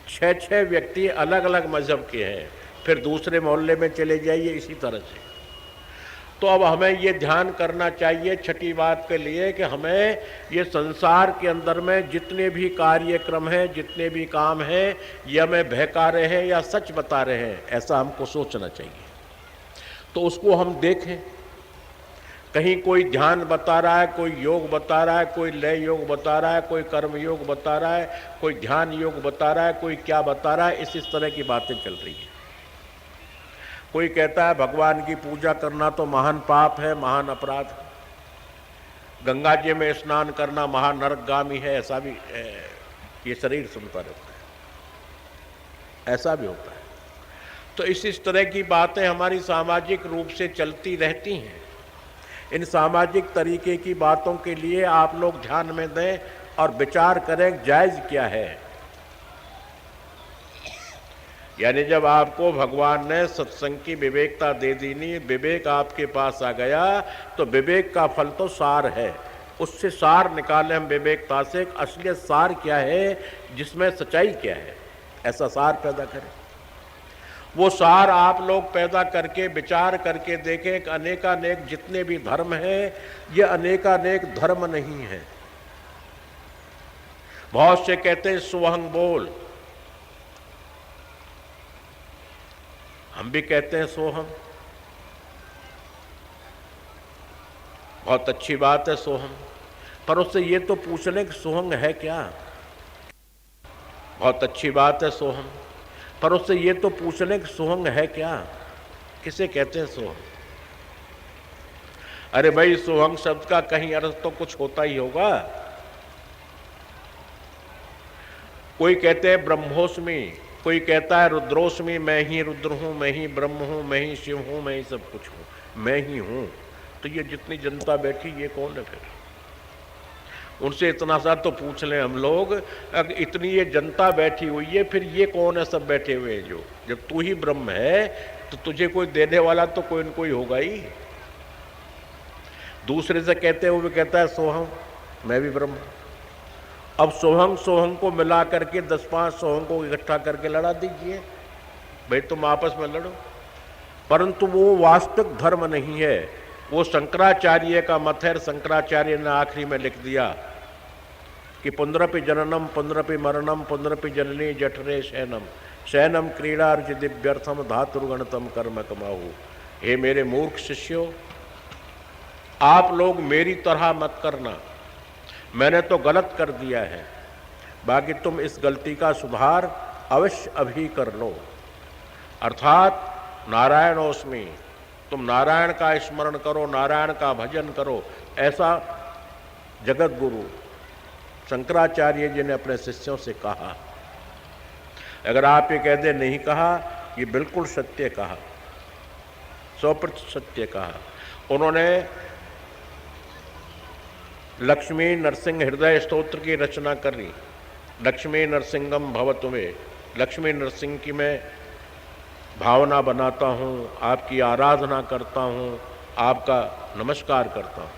6 व्यक्ति अलग अलग मजहब के हैं, फिर दूसरे मोहल्ले में चले जाइए इसी तरह से। तो अब हमें ये ध्यान करना चाहिए छठी बात के लिए कि हमें ये संसार के अंदर में जितने भी कार्यक्रम हैं, जितने भी काम हैं, ये हमें बहका रहे हैं या सच बता रहे हैं, ऐसा हमको सोचना चाहिए। तो उसको हम देखें, कहीं कोई ध्यान बता रहा है, कोई योग बता रहा है, कोई लय योग बता रहा है, कोई कर्म योग बता रहा है, कोई ध्यान योग बता रहा है, कोई क्या बता रहा है, इस तरह की बातें चल रही हैं। कोई कहता है भगवान की पूजा करना तो महान पाप है, महान अपराध है, गंगा जी में स्नान करना महान नरकगामी है, ऐसा भी ये शरीर सुनता रहता है, ऐसा भी होता है। तो इस तरह की बातें हमारी सामाजिक रूप से चलती रहती हैं। इन सामाजिक तरीके की बातों के लिए आप लोग ध्यान में दें और विचार करें जायज़ क्या है। यानी जब आपको भगवान ने सत्संग की विवेकता दे दी, नहीं विवेक आपके पास आ गया, तो विवेक का फल तो सार है, उससे सार निकालें हम विवेकता से, असलियत सार क्या है, जिसमें सच्चाई क्या है, ऐसा सार पैदा करें। वो सार आप लोग पैदा करके विचार करके देखें कि अनेकानेक जितने भी धर्म हैं ये अनेकानेक धर्म नहीं है। बहुत से कहते हैं सोहंग बोल, हम भी कहते हैं सोहम, बहुत अच्छी बात है सोहम, पर उससे ये तो पूछ लें कि सोहंग है क्या। बहुत अच्छी बात है सोहम, पर उससे ये तो पूछ लें कि सोहंग है क्या, किसे कहते हैं सोहंग। अरे भाई सोहंग शब्द का कहीं अर्थ तो कुछ होता ही होगा। कोई कहते हैं ब्रह्मोस्मि, कोई कहता है रुद्रोस्मि, मैं ही रुद्र हूं, मैं ही ब्रह्म हूं, मैं ही शिव हूं, मैं ही सब कुछ हूं, मैं ही हूं। तो ये जितनी जनता बैठी ये कौन है फिर? उनसे इतना सा तो पूछ लें हम लोग, अगर इतनी ये जनता बैठी हुई है फिर ये कौन है सब बैठे हुए हैं जो? जब तू ही ब्रह्म है तो तुझे कोई देने वाला तो कोई न कोई होगा ही। दूसरे से कहते हुए कहता है सोहम, मैं भी ब्रह्म। अब सोहंग सोहंग को मिला करके 10-5 सोहंग को इकट्ठा करके लड़ा दीजिए, भाई तुम आपस में लड़ो। परंतु वो वास्तविक धर्म नहीं है, वो शंकराचार्य का मत है। शंकराचार्य ने आखिरी में लिख दिया कि पुनरपि जननम पुनरपि मरणम पुनरपि जननी जठरे शयनम शयनम क्रीड़ार्ज दिव्यर्थम धातुर्गणतम कर्म कमाहु। हे मेरे मूर्ख शिष्यों, आप लोग मेरी तरह मत करना, मैंने तो गलत कर दिया है, बाकी तुम इस गलती का सुधार अवश्य अभी कर लो। अर्थात नारायणोस्मि, तुम नारायण का स्मरण करो, नारायण का भजन करो, ऐसा जगत गुरु शंकराचार्य जी ने अपने शिष्यों से कहा। अगर आप ये कह दे नहीं कहा, ये बिल्कुल सत्य कहा, 100% सत्य कहा। उन्होंने लक्ष्मी नरसिंह हृदय स्तोत्र की रचना करी। लक्ष्मी नरसिंहम भवतु में, लक्ष्मी नरसिंह की मैं भावना बनाता हूँ, आपकी आराधना करता हूँ, आपका नमस्कार करता हूँ।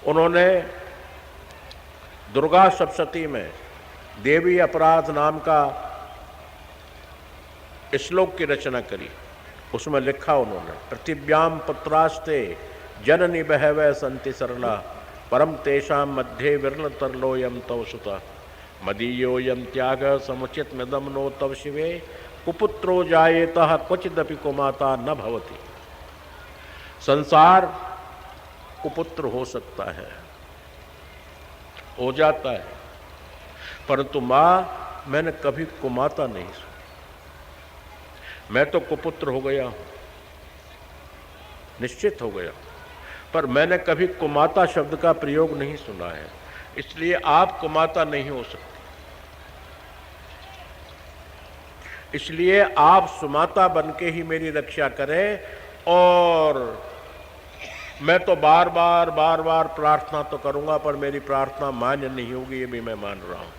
उन्होंने दुर्गा सप्तशती में देवी अपराध नाम का श्लोक की रचना करी। उसमें लिखा उन्होंने, पृथिव्याम पुत्रास्ते जननी बहवै संति सरला परम तेषां मध्ये विरल तरलोयम तव सुता मदीयोयम त्याग समुचित मिदम नो तव शिवे कुपुत्रो जायेतः क्वचिदपि कुमाता न भवति। संसार कुपुत्र हो सकता है, हो जाता है, परंतु माँ मैंने कभी कुमाता नहीं सुना। मैं तो कुपुत्र हो गया हूं, निश्चित हो गया, पर मैंने कभी कुमाता शब्द का प्रयोग नहीं सुना है, इसलिए आप कुमाता नहीं हो सकते। इसलिए आप सुमाता बन के ही मेरी रक्षा करें। और मैं तो बार बार प्रार्थना तो करूंगा, पर मेरी प्रार्थना मान्य नहीं होगी, ये भी मैं मान रहा हूं।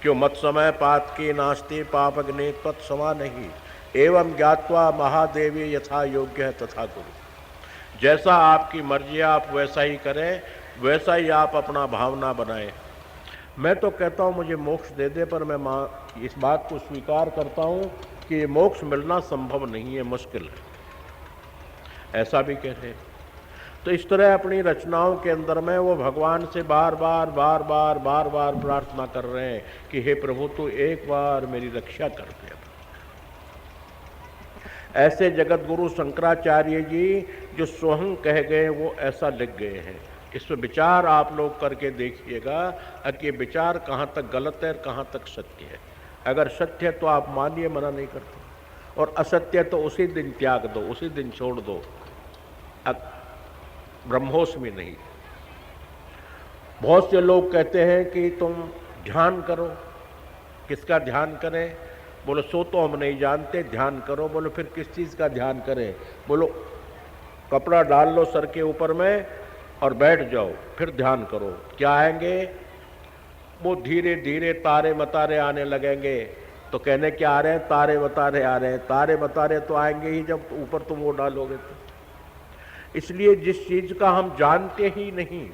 क्यों मत समय पात की नास्ति पापग्नि पत समा नहीं एवं ज्ञात्वा महादेवी यथा योग्य है तथा गुरु। जैसा आपकी मर्जी आप वैसा ही करें, वैसा ही आप अपना भावना बनाएं। मैं तो कहता हूं मुझे मोक्ष दे दे, पर मैं इस बात को स्वीकार करता हूं कि ये मोक्ष मिलना संभव नहीं है, मुश्किल है, ऐसा भी कहते हैं। तो इस तरह अपनी रचनाओं के अंदर में वो भगवान से बार बार प्रार्थना कर रहे हैं कि हे प्रभु तू एक बार मेरी रक्षा कर दे। ऐसे जगत गुरु शंकराचार्य जी जो स्वयं कह गए वो ऐसा लिख गए हैं। इस पर विचार आप लोग करके देखिएगा कि विचार कहाँ तक गलत है, कहाँ तक सत्य है। अगर सत्य है तो आप मानिए, मना नहीं करते, और असत्य तो उसी दिन त्याग दो, उसी दिन छोड़ दो, ब्रह्मोस में नहीं। बहुत से लोग कहते हैं कि तुम ध्यान करो। किसका ध्यान करें? बोलो सो तो हम नहीं जानते, ध्यान करो। बोलो फिर किस चीज़ का ध्यान करें? बोलो कपड़ा डाल लो सर के ऊपर में और बैठ जाओ, फिर ध्यान करो। क्या आएंगे? वो धीरे धीरे तारे मतारे आने लगेंगे। तो कहने क्या आ रहे हैं? तारे मतारे आ रहे हैं। तारे मतारे तो आएंगे ही जब ऊपर तुम वो डालोगे तो। इसलिए जिस चीज़ का हम जानते ही नहीं,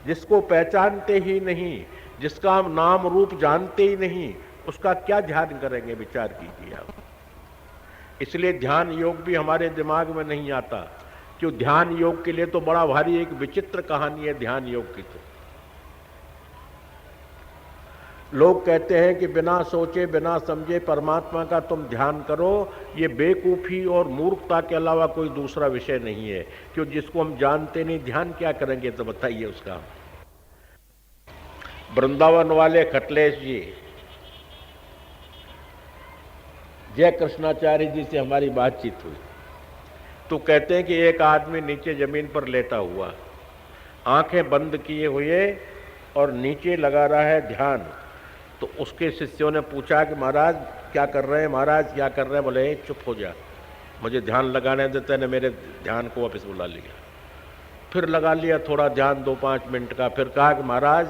जिसको पहचानते ही नहीं, जिसका हम नाम रूप जानते ही नहीं, उसका क्या ध्यान करेंगे? विचार कीजिए आप। इसलिए ध्यान योग भी हमारे दिमाग में नहीं आता। क्यों? ध्यान योग के लिए तो बड़ा भारी एक विचित्र कहानी है ध्यान योग की। तो लोग कहते हैं कि बिना सोचे बिना समझे परमात्मा का तुम ध्यान करो। ये बेवकूफ़ी और मूर्खता के अलावा कोई दूसरा विषय नहीं है। क्यों? जिसको हम जानते नहीं, ध्यान क्या करेंगे? तो बताइए उसका। वृंदावन वाले खटलेश जी, जय कृष्णाचार्य जी से हमारी बातचीत हुई तो कहते हैं कि एक आदमी नीचे जमीन पर लेटा हुआ, आंखें बंद किए हुए और नीचे लगा रहा है ध्यान। तो उसके शिष्यों ने पूछा कि महाराज क्या कर रहे हैं? महाराज क्या कर रहे हैं? बोले चुप हो जा, मुझे ध्यान लगाने देते ने। मेरे ध्यान को वापस बुला लिया। फिर लगा लिया थोड़ा ध्यान 2-5 मिनट का। फिर कहा कि महाराज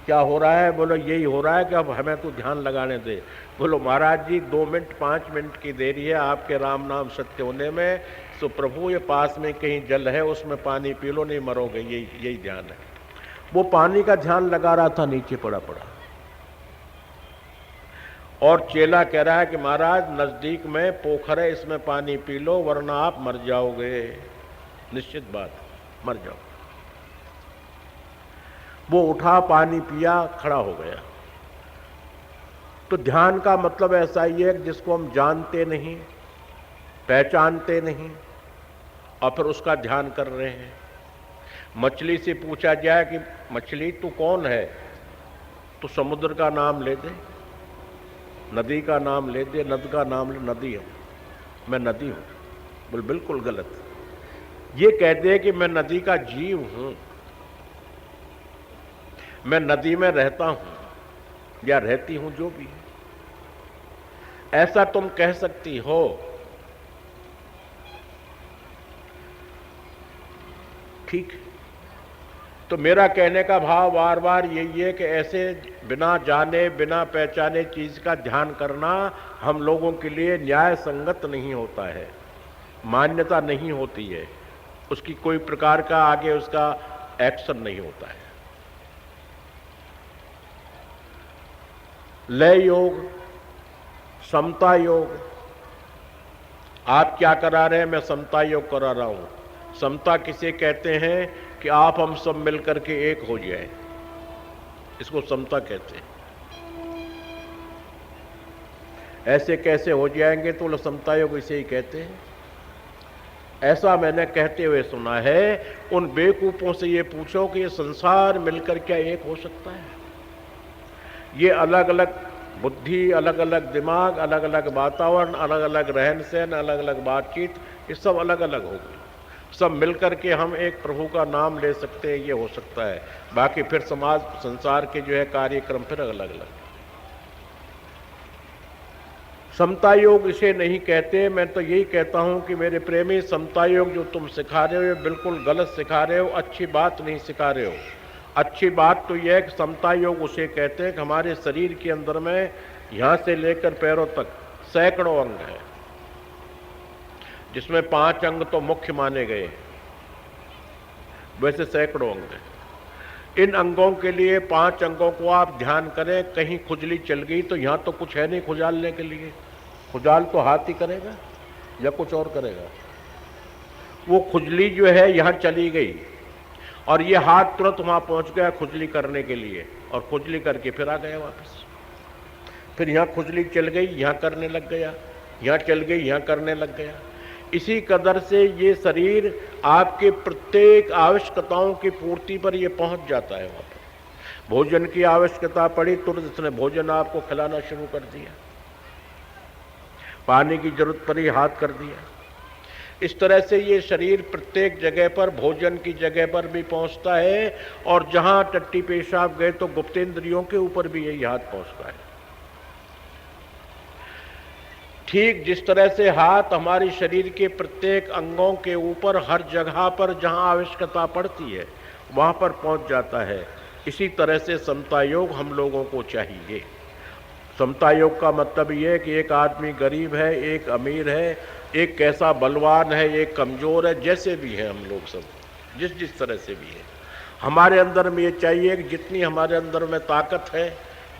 क्या हो रहा है? बोलो यही हो रहा है कि अब हमें तो ध्यान लगाने दे। बोलो महाराज जी 2 मिनट 5 मिनट की देरी है आपके राम नाम सत्य होने में। तो प्रभु ये पास में कहीं जल है, उसमें पानी पी लो, नहीं मरोगे। यही ध्यान है। वो पानी का ध्यान लगा रहा था नीचे पड़ा पड़ा। और चेला कह रहा है कि महाराज नजदीक में पोखर है, इसमें पानी पी लो वरना आप मर जाओगे। निश्चित बात, मर जाओ। वो उठा, पानी पिया, खड़ा हो गया। तो ध्यान का मतलब ऐसा ही है कि जिसको हम जानते नहीं, पहचानते नहीं, और फिर उसका ध्यान कर रहे हैं। मछली से पूछा जाए कि मछली तू कौन है? तो समुद्र का नाम ले दे, नदी का नाम ले दे, नद का नाम ले, नदी हूं मैं, नदी हूं। बोल बिल्कुल गलत। ये कहते हैं कि मैं नदी का जीव हूं, मैं नदी में रहता हूं या रहती हूं, जो भी है। ऐसा तुम कह सकती हो। ठीक है। तो मेरा कहने का भाव बार बार यही है कि ऐसे बिना जाने बिना पहचाने चीज का ध्यान करना हम लोगों के लिए न्याय संगत नहीं होता है, मान्यता नहीं होती है, उसकी कोई प्रकार का आगे उसका एक्शन नहीं होता है। लय योग, समता योग, आप क्या करा रहे हैं? मैं समता योग करा रहा हूं। समता किसे कहते हैं कि आप हम सब मिलकर के एक हो जाए, इसको समता कहते हैं। ऐसे कैसे हो जाएंगे, तो समता योग इसे ही कहते हैं। ऐसा मैंने कहते हुए सुना है। उन बेवकूफों से ये पूछो कि ये संसार मिलकर क्या एक हो सकता है? ये अलग अलग बुद्धि, अलग अलग दिमाग, अलग अलग वातावरण, अलग अलग रहन सहन, अलग अलग बातचीत, ये सब अलग अलग होगी। सब मिलकर के हम एक प्रभु का नाम ले सकते हैं, ये हो सकता है। बाकी फिर समाज संसार के जो है कार्यक्रम फिर अलग अलग। समता योग इसे नहीं कहते। मैं तो यही कहता हूं कि मेरे प्रेमी, समता योग जो तुम सिखा रहे हो ये बिल्कुल गलत सिखा रहे हो, अच्छी बात नहीं सिखा रहे हो। अच्छी बात तो यह है कि समता योग उसे कहते हैं कि हमारे शरीर के अंदर में यहां से लेकर पैरों तक सैकड़ों अंग है, जिसमें 5 अंग तो मुख्य माने गए, वैसे सैकड़ों अंग हैं। इन अंगों के लिए 5 अंगों को आप ध्यान करें। कहीं खुजली चल गई तो यहां तो कुछ है नहीं खुजालने के लिए, खुजाल तो हाथ ही करेगा या कुछ और करेगा। वो खुजली जो है यहां चली गई और ये हाथ तुरंत वहां पहुंच गया खुजली करने के लिए, और खुजली करके फिर आ गया वापस। फिर यहां खुजली चल गई, यहां करने लग गया, यहां चल गई, यहां करने लग गया। इसी कदर से ये शरीर आपके प्रत्येक आवश्यकताओं की पूर्ति पर ये पहुंच जाता है। वहां पर भोजन की आवश्यकता पड़ी, तुरंत इसने भोजन आपको खिलाना शुरू कर दिया। पानी की जरूरत पड़ी, हाथ कर दिया। इस तरह से ये शरीर प्रत्येक जगह पर, भोजन की जगह पर भी पहुंचता है, और जहां टट्टी पेशाब गए तो गुप्तेंद्रियों के ऊपर भी यही हाथ पहुंचता है। ठीक जिस तरह से हाथ हमारे शरीर के प्रत्येक अंगों के ऊपर हर जगह पर जहां आवश्यकता पड़ती है वहां पर पहुंच जाता है, इसी तरह से समता योग हम लोगों को चाहिए। समता योग का मतलब ये है कि एक आदमी गरीब है, एक अमीर है, एक कैसा बलवान है, एक कमजोर है, जैसे भी है हम लोग सब, जिस जिस तरह से भी है, हमारे अंदर में ये चाहिए कि जितनी हमारे अंदर में ताकत है,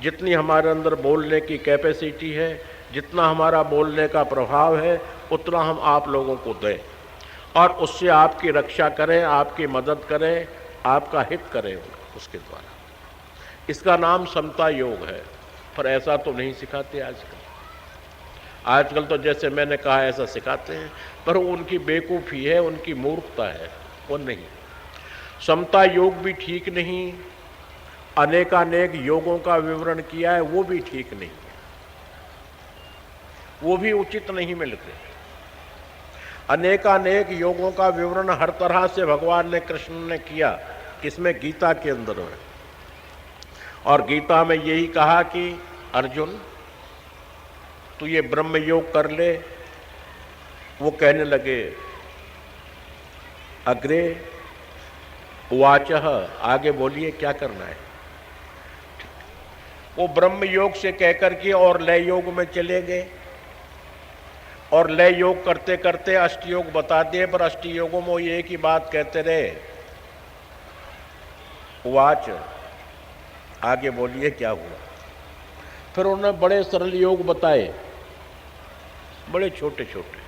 जितनी हमारे अंदर बोलने की कैपेसिटी है, जितना हमारा बोलने का प्रभाव है, उतना हम आप लोगों को दें और उससे आपकी रक्षा करें, आपकी मदद करें, आपका हित करें उसके द्वारा। इसका नाम समता योग है। पर ऐसा तो नहीं सिखाते आजकल। आजकल तो जैसे मैंने कहा ऐसा सिखाते हैं, पर उनकी बेवकूफ़ी है, उनकी मूर्खता है, वो नहीं। समता योग भी ठीक नहीं, अनेकानेक योगों का विवरण किया है, वो भी ठीक नहीं, वो भी उचित नहीं मिलते। अनेकानेक योगों का विवरण हर तरह से भगवान ने, कृष्ण ने किया, किसमें? गीता के अंदर है। और गीता में यही कहा कि अर्जुन तू ये ब्रह्म योग कर ले। वो कहने लगे अग्रे उवाचः, आगे बोलिए क्या करना है। वो ब्रह्म योग से कहकर के और लय योग में चले गए, और लय योग करते करते अष्टयोग बता दिए, पर अष्टयोगों में वो एक ही बात कहते रहे, उवाच, आगे बोलिए क्या हुआ। फिर उन्होंने बड़े सरल योग बताए, बड़े छोटे छोटे,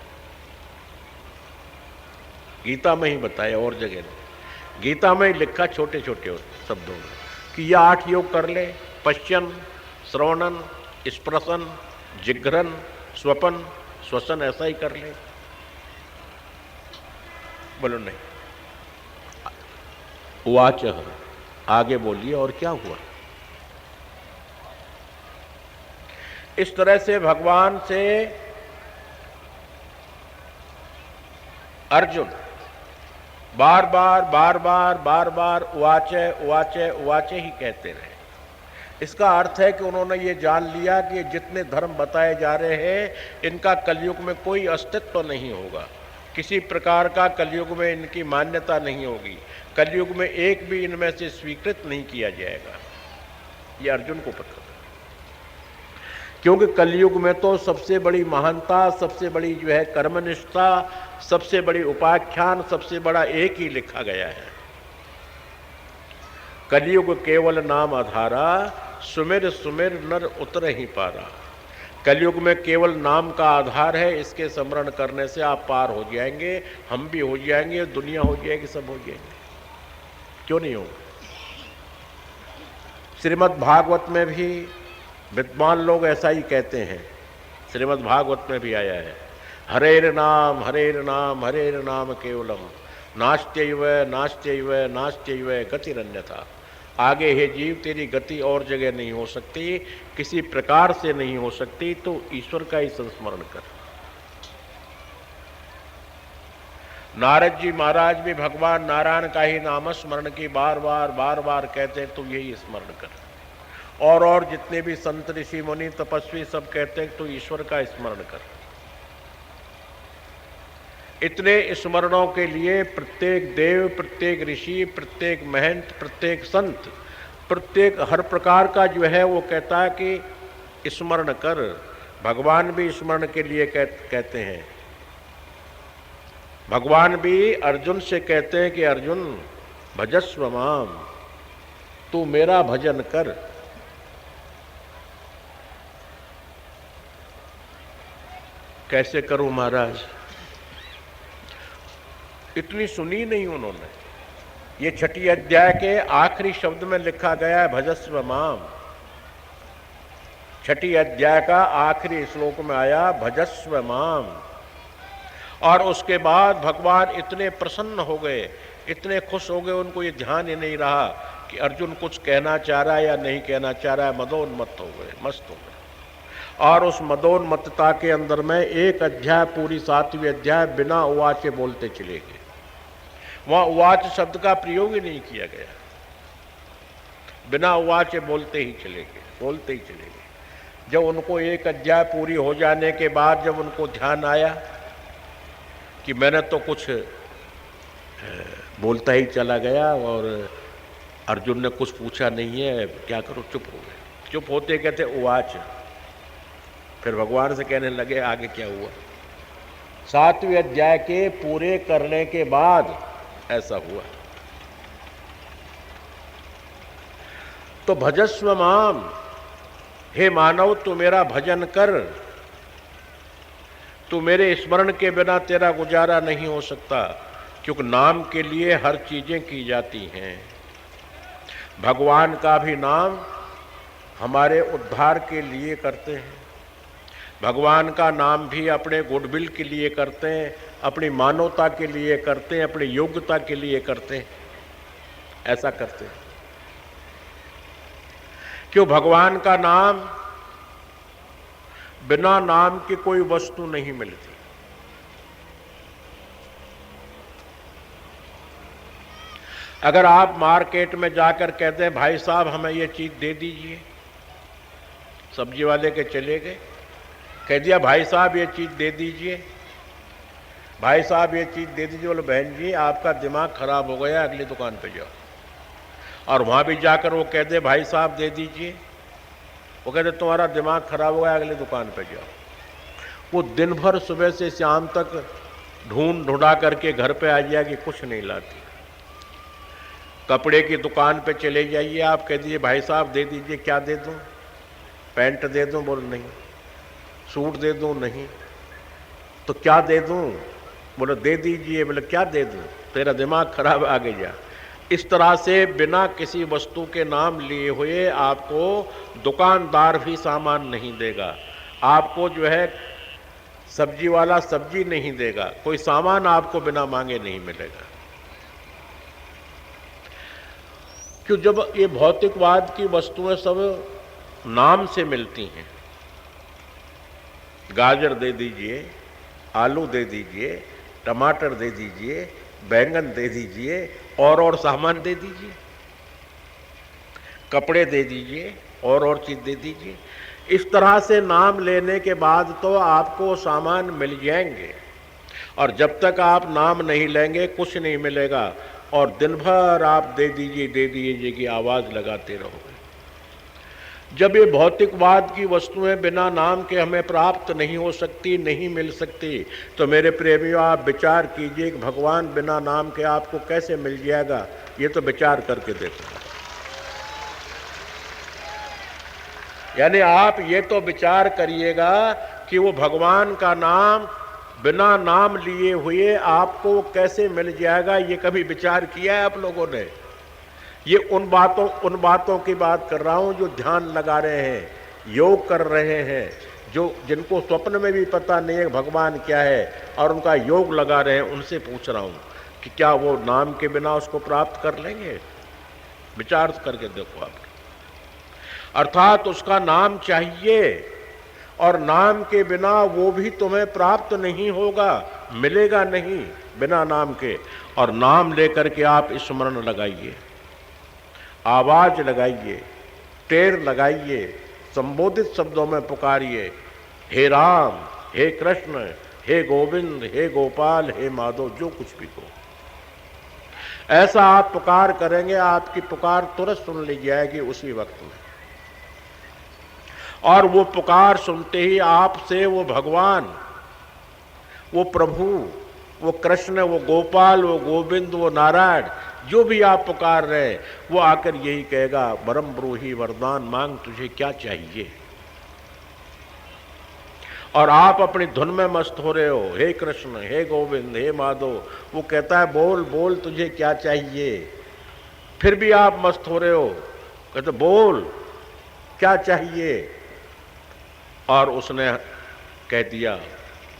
गीता में ही बताए और जगह नहीं। गीता में ही लिखा छोटे छोटे शब्दों में कि यह 8 योग कर ले, पश्यन, श्रवणन, स्पृशन, जिघ्रन, स्वपन, श्वसन, ऐसा ही कर ले। बोलो नहीं। उवाच, आगे बोलिए और क्या हुआ। इस तरह से भगवान से अर्जुन बार बार उवाचे उवाचे उवाचे ही कहते रहे। इसका अर्थ है कि उन्होंने ये जान लिया कि जितने धर्म बताए जा रहे हैं इनका कलयुग में कोई अस्तित्व नहीं होगा, किसी प्रकार का कलयुग में इनकी मान्यता नहीं होगी, कलयुग में एक भी इनमें से स्वीकृत नहीं किया जाएगा। ये अर्जुन को पता, क्योंकि कलयुग में तो सबसे बड़ी महानता, सबसे बड़ी जो है कर्मनिष्ठा, सबसे बड़ी उपाख्यान, सबसे बड़ा एक ही लिखा गया है, कलयुग केवल नाम आधारा, सुमिर सुमिर नर उतर ही पारा। कलयुग में केवल नाम का आधार है, इसके स्मरण करने से आप पार हो जाएंगे, हम भी हो जाएंगे, दुनिया हो जाएगी, सब हो जाएंगे। क्यों नहीं होगा? श्रीमद् भागवत में भी विद्वान लोग ऐसा ही कहते हैं, श्रीमद् भागवत में भी आया है, हरेर नाम हरेर नाम हरेर नाम केवलम नास्त्यैव नास्त्यैव नास्त्यैव गतिरन्यथा। आगे हे जीव तेरी गति और जगह नहीं हो सकती, किसी प्रकार से नहीं हो सकती, तो ईश्वर का ही संस्मरण कर। नारद जी महाराज भी भगवान नारायण का ही नाम स्मरण की बार बार कहते हैं, तो यही स्मरण कर। और जितने भी संत ऋषि मुनि तपस्वी सब कहते हैं तो ईश्वर का स्मरण कर। इतने स्मरणों के लिए प्रत्येक देव, प्रत्येक ऋषि, प्रत्येक महंत, प्रत्येक संत, प्रत्येक हर प्रकार का जो है वो कहता है कि स्मरण कर। भगवान भी स्मरण के लिए कहते हैं। भगवान भी अर्जुन से कहते हैं कि अर्जुन भजस्व माम, तू मेरा भजन कर। कैसे करूं महाराज? इतनी सुनी नहीं उन्होंने। ये छठी अध्याय के आखिरी शब्द में लिखा गया है भजस्व माम। छठी अध्याय का आखिरी श्लोक में आया भजस्व माम। और उसके बाद भगवान इतने प्रसन्न हो गए, इतने खुश हो गए, उनको ये ध्यान ही नहीं रहा कि अर्जुन कुछ कहना चाह रहा है या नहीं कहना चाह रहा है। मदोन्मत्त हो गए, मस्त हो गए। और उस मदोन्मत्तता के अंदर में एक अध्याय, पूरी 7वीं अध्याय बिना उवाच बोलते चले गए। वहां उवाच शब्द का प्रयोग ही नहीं किया गया, बिना उवाच बोलते ही चले गए, बोलते ही चले गए। जब उनको एक अध्याय पूरी हो जाने के बाद जब उनको ध्यान आया कि मैंने तो कुछ बोलता ही चला गया और अर्जुन ने कुछ पूछा नहीं है, क्या करो, चुप हो गए। चुप होते कहते उवाच। फिर भगवान से कहने लगे आगे क्या हुआ। 7वें अध्याय के पूरे करने के बाद ऐसा हुआ। तो भजस्व माम, हे मानव तू मेरा भजन कर। तू मेरे स्मरण के बिना तेरा गुजारा नहीं हो सकता, क्योंकि नाम के लिए हर चीजें की जाती हैं। भगवान का भी नाम हमारे उद्धार के लिए करते हैं। भगवान का नाम भी अपने गुडविल के लिए करते हैं, अपनी मानवता के लिए करते हैं, अपनी योग्यता के लिए करते हैं। ऐसा करते हैं क्यों? भगवान का नाम, बिना नाम की कोई वस्तु नहीं मिलती। अगर आप मार्केट में जाकर कहते हैं भाई साहब हमें ये चीज दे दीजिए, सब्जी वाले के चले गए, कह दिया भाई साहब ये चीज दे दीजिए, भाई साहब ये चीज दे दीजिए। बोले बहन जी आपका दिमाग खराब हो गया, अगली दुकान पे जाओ। और वहां भी जाकर वो कह दे भाई साहब दे दीजिए, वो कहते तुम्हारा दिमाग खराब हो गया, अगली दुकान पे जाओ। वो दिन भर सुबह से शाम तक ढूंढा करके घर पे आ जाएगी, कुछ नहीं लाती। कपड़े की दुकान पे चले जाइए, आप कह दीजिए भाई साहब दे दीजिए, क्या दे दूं? पैंट दे दूं? बोले नहीं। सूट दे दूं? नहीं। तो क्या दे दूं? बोले दे दीजिए। बोले क्या दे दूं? तेरा दिमाग खराब, आगे जा। इस तरह से बिना किसी वस्तु के नाम लिए हुए आपको दुकानदार भी सामान नहीं देगा, आपको जो है सब्जी वाला सब्जी नहीं देगा, कोई सामान आपको बिना मांगे नहीं मिलेगा। क्यों? जब ये भौतिकवाद की वस्तुएं सब नाम से मिलती हैं, गाजर दे दीजिए, आलू दे दीजिए, टमाटर दे दीजिए, बैंगन दे दीजिए, और सामान दे दीजिए, कपड़े दे दीजिए, और चीज दे दीजिए। इस तरह से नाम लेने के बाद तो आपको सामान मिल जाएंगे, और जब तक आप नाम नहीं लेंगे कुछ नहीं मिलेगा। और दिन भर आप दे दीजिए की आवाज लगाते रहोगे। जब ये भौतिकवाद की वस्तुएं बिना नाम के हमें प्राप्त नहीं हो सकती, नहीं मिल सकती, तो मेरे प्रेमियों आप विचार कीजिए कि भगवान बिना नाम के आपको कैसे मिल जाएगा। ये तो विचार करके देखो। यानी आप ये तो विचार करिएगा कि वो भगवान का नाम बिना नाम लिए हुए आपको कैसे मिल जाएगा, ये कभी विचार किया है आप लोगों ने? ये उन बातों की बात कर रहा हूं जो ध्यान लगा रहे हैं, योग कर रहे हैं, जो जिनको स्वप्न में भी पता नहीं है भगवान क्या है और उनका योग लगा रहे हैं, उनसे पूछ रहा हूं कि क्या वो नाम के बिना उसको प्राप्त कर लेंगे? विचार करके देखो आप। अर्थात उसका नाम चाहिए, और नाम के बिना वो भी तुम्हें प्राप्त नहीं होगा, मिलेगा नहीं बिना नाम के। और नाम लेकर के आप स्मरण लगाइए, आवाज लगाइए, टेर लगाइए, संबोधित शब्दों में पुकारिए, हे राम, हे कृष्ण, हे गोविंद, हे गोपाल, हे माधव, जो कुछ भी हो। ऐसा आप पुकार करेंगे, आपकी पुकार तुरंत सुन ली जाएगी उसी वक्त में। और वो पुकार सुनते ही आपसे वो भगवान, वो प्रभु, वो कृष्ण, वो गोपाल, वो गोविंद, वो नारायण, जो भी आप पुकार रहे हैं, वो आकर यही कहेगा, वरम ब्रूहि वरदान मांग, तुझे क्या चाहिए। और आप अपनी धुन में मस्त हो रहे हो, हे कृष्ण, हे गोविंद, हे माधव, वो कहता है बोल बोल तुझे क्या चाहिए। फिर भी आप मस्त हो रहे हो, कहते बोल क्या चाहिए। और उसने कह दिया,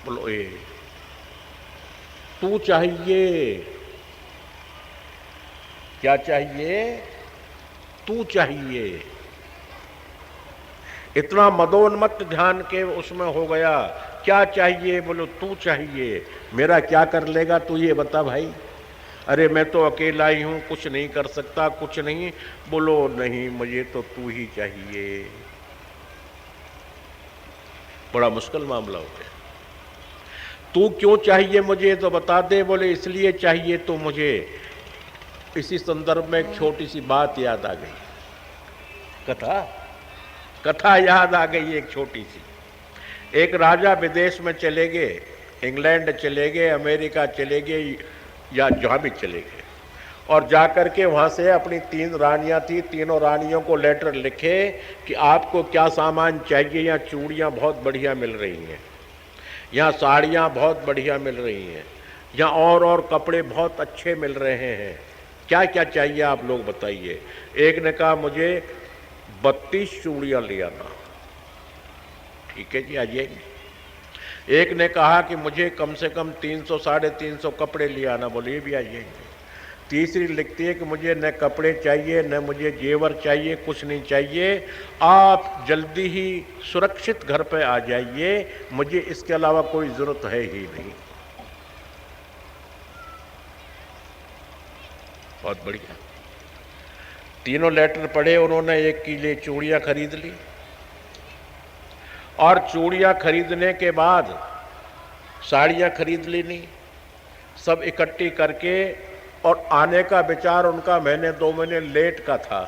बोलो ए तू चाहिए, क्या चाहिए, तू चाहिए। इतना मदोन्मत्त ध्यान के उसमें हो गया, क्या चाहिए, बोलो तू चाहिए। मेरा क्या कर लेगा तू ये बता भाई। अरे मैं तो अकेला ही हूं, कुछ नहीं कर सकता, कुछ नहीं। बोलो नहीं, मुझे तो तू ही चाहिए। बड़ा मुश्किल मामला हो गया। तू क्यों चाहिए मुझे तो बता दे। बोले इसलिए चाहिए तो मुझे। इसी संदर्भ में एक छोटी सी बात याद आ गई, कथा याद आ गई एक छोटी सी। एक राजा विदेश में चले गए, इंग्लैंड चले गए, अमेरिका चले गए, या जहाँ भी चले गए, और जाकर के वहाँ से अपनी 3 रानियाँ थी, तीनों रानियों को लेटर लिखे कि आपको क्या सामान चाहिए। यहाँ चूड़ियाँ बहुत बढ़िया मिल रही हैं, यहाँ साड़ियाँ बहुत बढ़िया मिल रही हैं, यहाँ और कपड़े बहुत अच्छे मिल रहे हैं, क्या क्या चाहिए आप लोग बताइए। एक ने कहा मुझे 32 चूड़ियाँ ले आना। ठीक है जी, आ जाएंगे। एक ने कहा कि मुझे कम से कम 300 साढ़े 300 कपड़े ले आना। बोले ये भी आ जाएंगे। तीसरी लिखती है कि मुझे न कपड़े चाहिए, न मुझे जेवर चाहिए, कुछ नहीं चाहिए, आप जल्दी ही सुरक्षित घर पे आ जाइए, मुझे इसके अलावा कोई जरूरत है ही नहीं। बहुत बढ़िया। तीनों लेटर पढ़े उन्होंने, एक की लिए चूड़ियां खरीद ली, और चूड़ियां खरीदने के बाद साड़ियां खरीद लेनी, सब इकट्ठी करके। और आने का विचार उनका महीने 2 महीने लेट का था,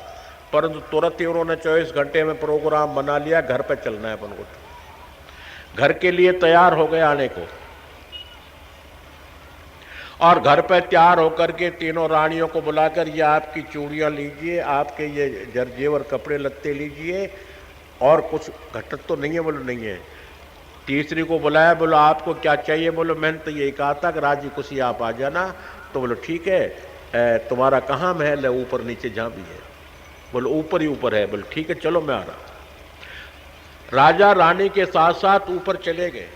परंतु तुरंत ही उन्होंने 24 घंटे में प्रोग्राम बना लिया, घर पे चलना है अपन को। घर के लिए तैयार हो गए आने को, और घर पे तैयार होकर के तीनों रानियों को बुलाकर, ये आपकी चूड़ियां लीजिए, आपके ये जरजेवर कपड़े लत्ते लीजिए, और कुछ घटत तो नहीं है। बोलो नहीं है। तीसरी को बुलाया, बोलो आपको क्या चाहिए। बोलो मैंने तो यही कहा था कि राजी खुशी आप आ जाना। तो बोलो ठीक है, तुम्हारा कहाँ महल है, ऊपर नीचे जहाँ भी है। बोलो ऊपर ही ऊपर है। बोलो ठीक है चलो मैं आ रहा। राजा रानी के साथ साथ ऊपर चले गए।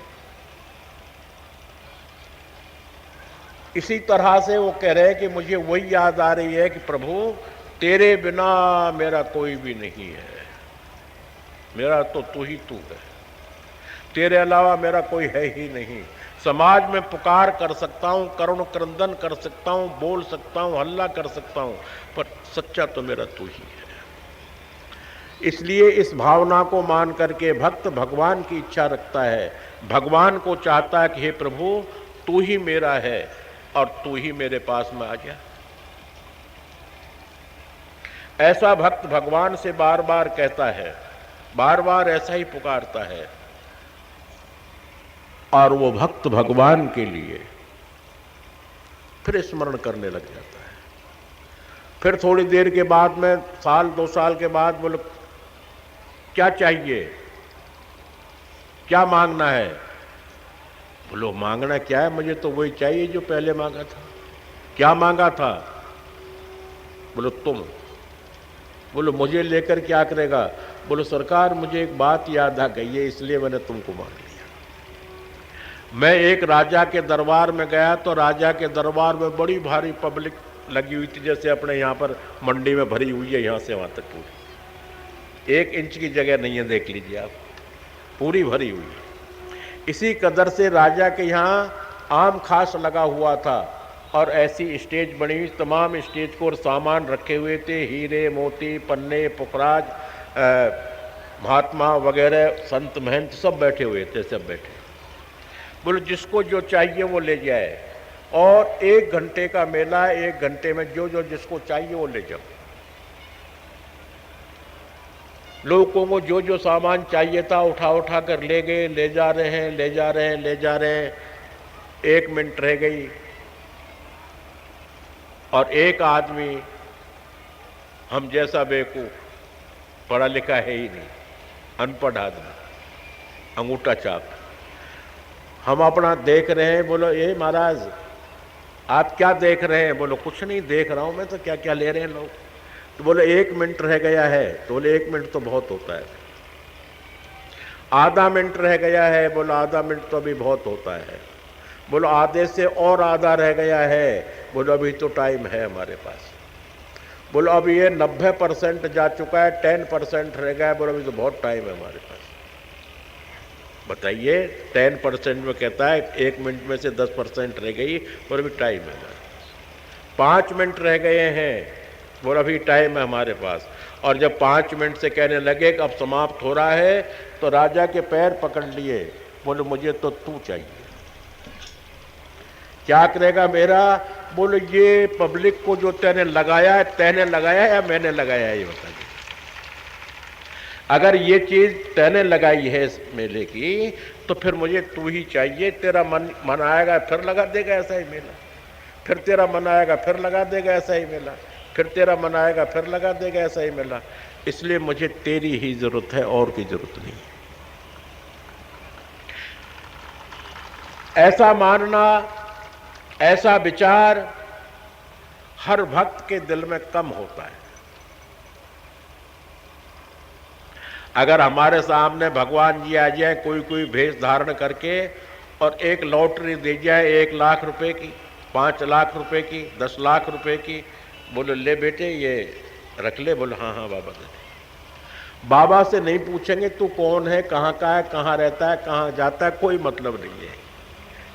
इसी तरह से वो कह रहे हैं कि मुझे वही याद आ रही है कि प्रभु तेरे बिना मेरा कोई भी नहीं है, मेरा तो तू ही तू है, तेरे अलावा मेरा कोई है ही नहीं। समाज में पुकार कर सकता हूं, करुण क्रंदन कर सकता हूं, बोल सकता हूं, हल्ला कर सकता हूं, पर सच्चा तो मेरा तू ही है। इसलिए इस भावना को मान करके भक्त भगवान की इच्छा रखता है, भगवान को चाहता है कि हे प्रभु तू ही मेरा है और तू ही मेरे पास में आ जा। ऐसा भक्त भगवान से बार बार कहता है, बार बार ऐसा ही पुकारता है, और वो भक्त भगवान के लिए फिर स्मरण करने लग जाता है। फिर थोड़ी देर के बाद में, 1-2 साल के बाद, बोले क्या चाहिए, क्या मांगना है? बोलो मांगना क्या है, मुझे तो वही चाहिए जो पहले मांगा था। क्या मांगा था? बोलो तुम। बोलो मुझे लेकर क्या करेगा? बोलो सरकार मुझे एक बात याद आ गई है, इसलिए मैंने तुमको मांग लिया। मैं एक राजा के दरबार में गया तो राजा के दरबार में बड़ी भारी पब्लिक लगी हुई थी, जैसे अपने यहाँ पर मंडी में भरी हुई है, यहाँ से वहाँ तक पूरी 1 इंच की जगह नहीं है, देख लीजिए आप, पूरी भरी हुई है। इसी कदर से राजा के यहाँ आम खास लगा हुआ था और ऐसी स्टेज बनी हुई, तमाम स्टेज को और सामान रखे हुए थे, हीरे मोती पन्ने पुखराज महात्मा वगैरह संत महंत सब बैठे हुए थे, सब बैठे। बोलो जिसको जो चाहिए वो ले जाए, और 1 घंटे का मेला, 1 घंटे में जो जो जिसको चाहिए वो ले जाओ। लोगों को जो जो सामान चाहिए था उठा उठा कर ले गए, ले जा रहे हैं, ले जा रहे हैं, ले जा रहे हैं। 1 मिनट रह गई और एक आदमी हम जैसा बेवकूफ, पढ़ा लिखा है ही नहीं, अनपढ़ आदमी, अंगूठा छाप, हम अपना देख रहे हैं। बोलो ये महाराज आप क्या देख रहे हैं? बोलो कुछ नहीं देख रहा हूं मैं तो, क्या क्या ले रहे हैं लोग। तो बोले 1 मिनट रह गया है। तो बोले 1 मिनट तो बहुत होता है। आधा मिनट रह गया है। बोलो आधा मिनट तो अभी बहुत होता है। बोलो आधे से और आधा रह गया है। बोलो अभी तो टाइम है हमारे पास। बोलो अभी ये 90% जा चुका है, 10% रह गया है। बोलो अभी तो बहुत टाइम है हमारे पास। बताइए 10% में कहता है 1 मिनट में से 10% रह गई, और अभी टाइम है हमारे पास। 5 मिनट रह गए हैं। बोलो अभी टाइम है हमारे पास। और जब 5 मिनट से कहने लगे कि अब समाप्त हो रहा है, तो राजा के पैर पकड़ लिए। बोलो मुझे तो तू चाहिए। क्या करेगा मेरा? बोलो ये पब्लिक को जो तैने लगाया है या मैंने लगाया है, ये बता दे। अगर ये चीज तैने लगाई है इस मेले की, तो फिर मुझे तू ही चाहिए। तेरा मन आएगा फिर लगा देगा ऐसा ही मेला, फिर तेरा मन आएगा फिर लगा देगा ऐसा ही मेला, फिर तेरा मन आएगा फिर लगा देगा ऐसा ही मेला। इसलिए मुझे तेरी ही जरूरत है, और की जरूरत नहीं। ऐसा मानना, ऐसा विचार हर भक्त के दिल में कम होता है। अगर हमारे सामने भगवान जी आ जाए कोई भेष धारण करके और एक लॉटरी दे जाए 1 लाख रुपए की, 5 लाख रुपए की, 10 लाख रुपए की, बोले ले बेटे ये रख ले। बोले हाँ हाँ बाबा दे दे। बाबा से नहीं पूछेंगे तू कौन है, कहाँ का है, कहाँ रहता है, कहाँ जाता है, कोई मतलब नहीं है।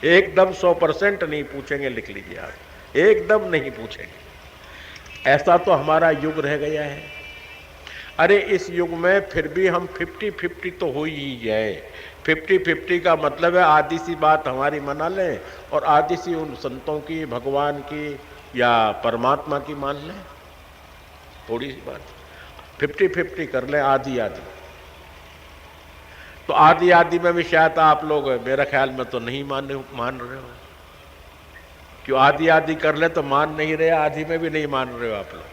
एकदम 100% नहीं पूछेंगे, लिख लीजिए आप, एकदम नहीं पूछेंगे। ऐसा तो हमारा युग रह गया है। अरे इस युग में फिर भी हम 50-50 तो हो ही जाए। 50-50 का मतलब है आधी सी बात हमारी मना लें और आधी सी उन संतों की, भगवान की या परमात्मा की मान लें। थोड़ी सी बात 50-50 कर लें, आधी आधी। तो आधी आधी में भी शायद आप लोग मेरा ख्याल में तो नहीं मान रहे हो। क्यों आधी आधी कर ले तो मान नहीं रहे, आधी में भी नहीं मान रहे हो आप लोग।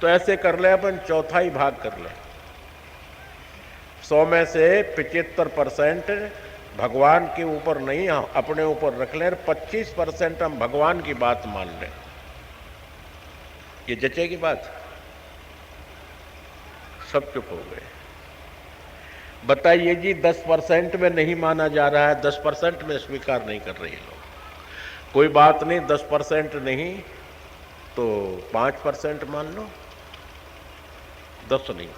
तो ऐसे कर ले, अपन चौथा ही भाग कर ले। 100 में से 75% भगवान के ऊपर नहीं, अपने ऊपर रख लें। 25% हम भगवान की बात मान लें। ये जचेगी बात? सब चुप हो गए। बताइए जी 10% में नहीं माना जा रहा है, 10% में स्वीकार नहीं कर रहे लोग। कोई बात नहीं, 10% नहीं तो 5% मान लो, 10 नहीं,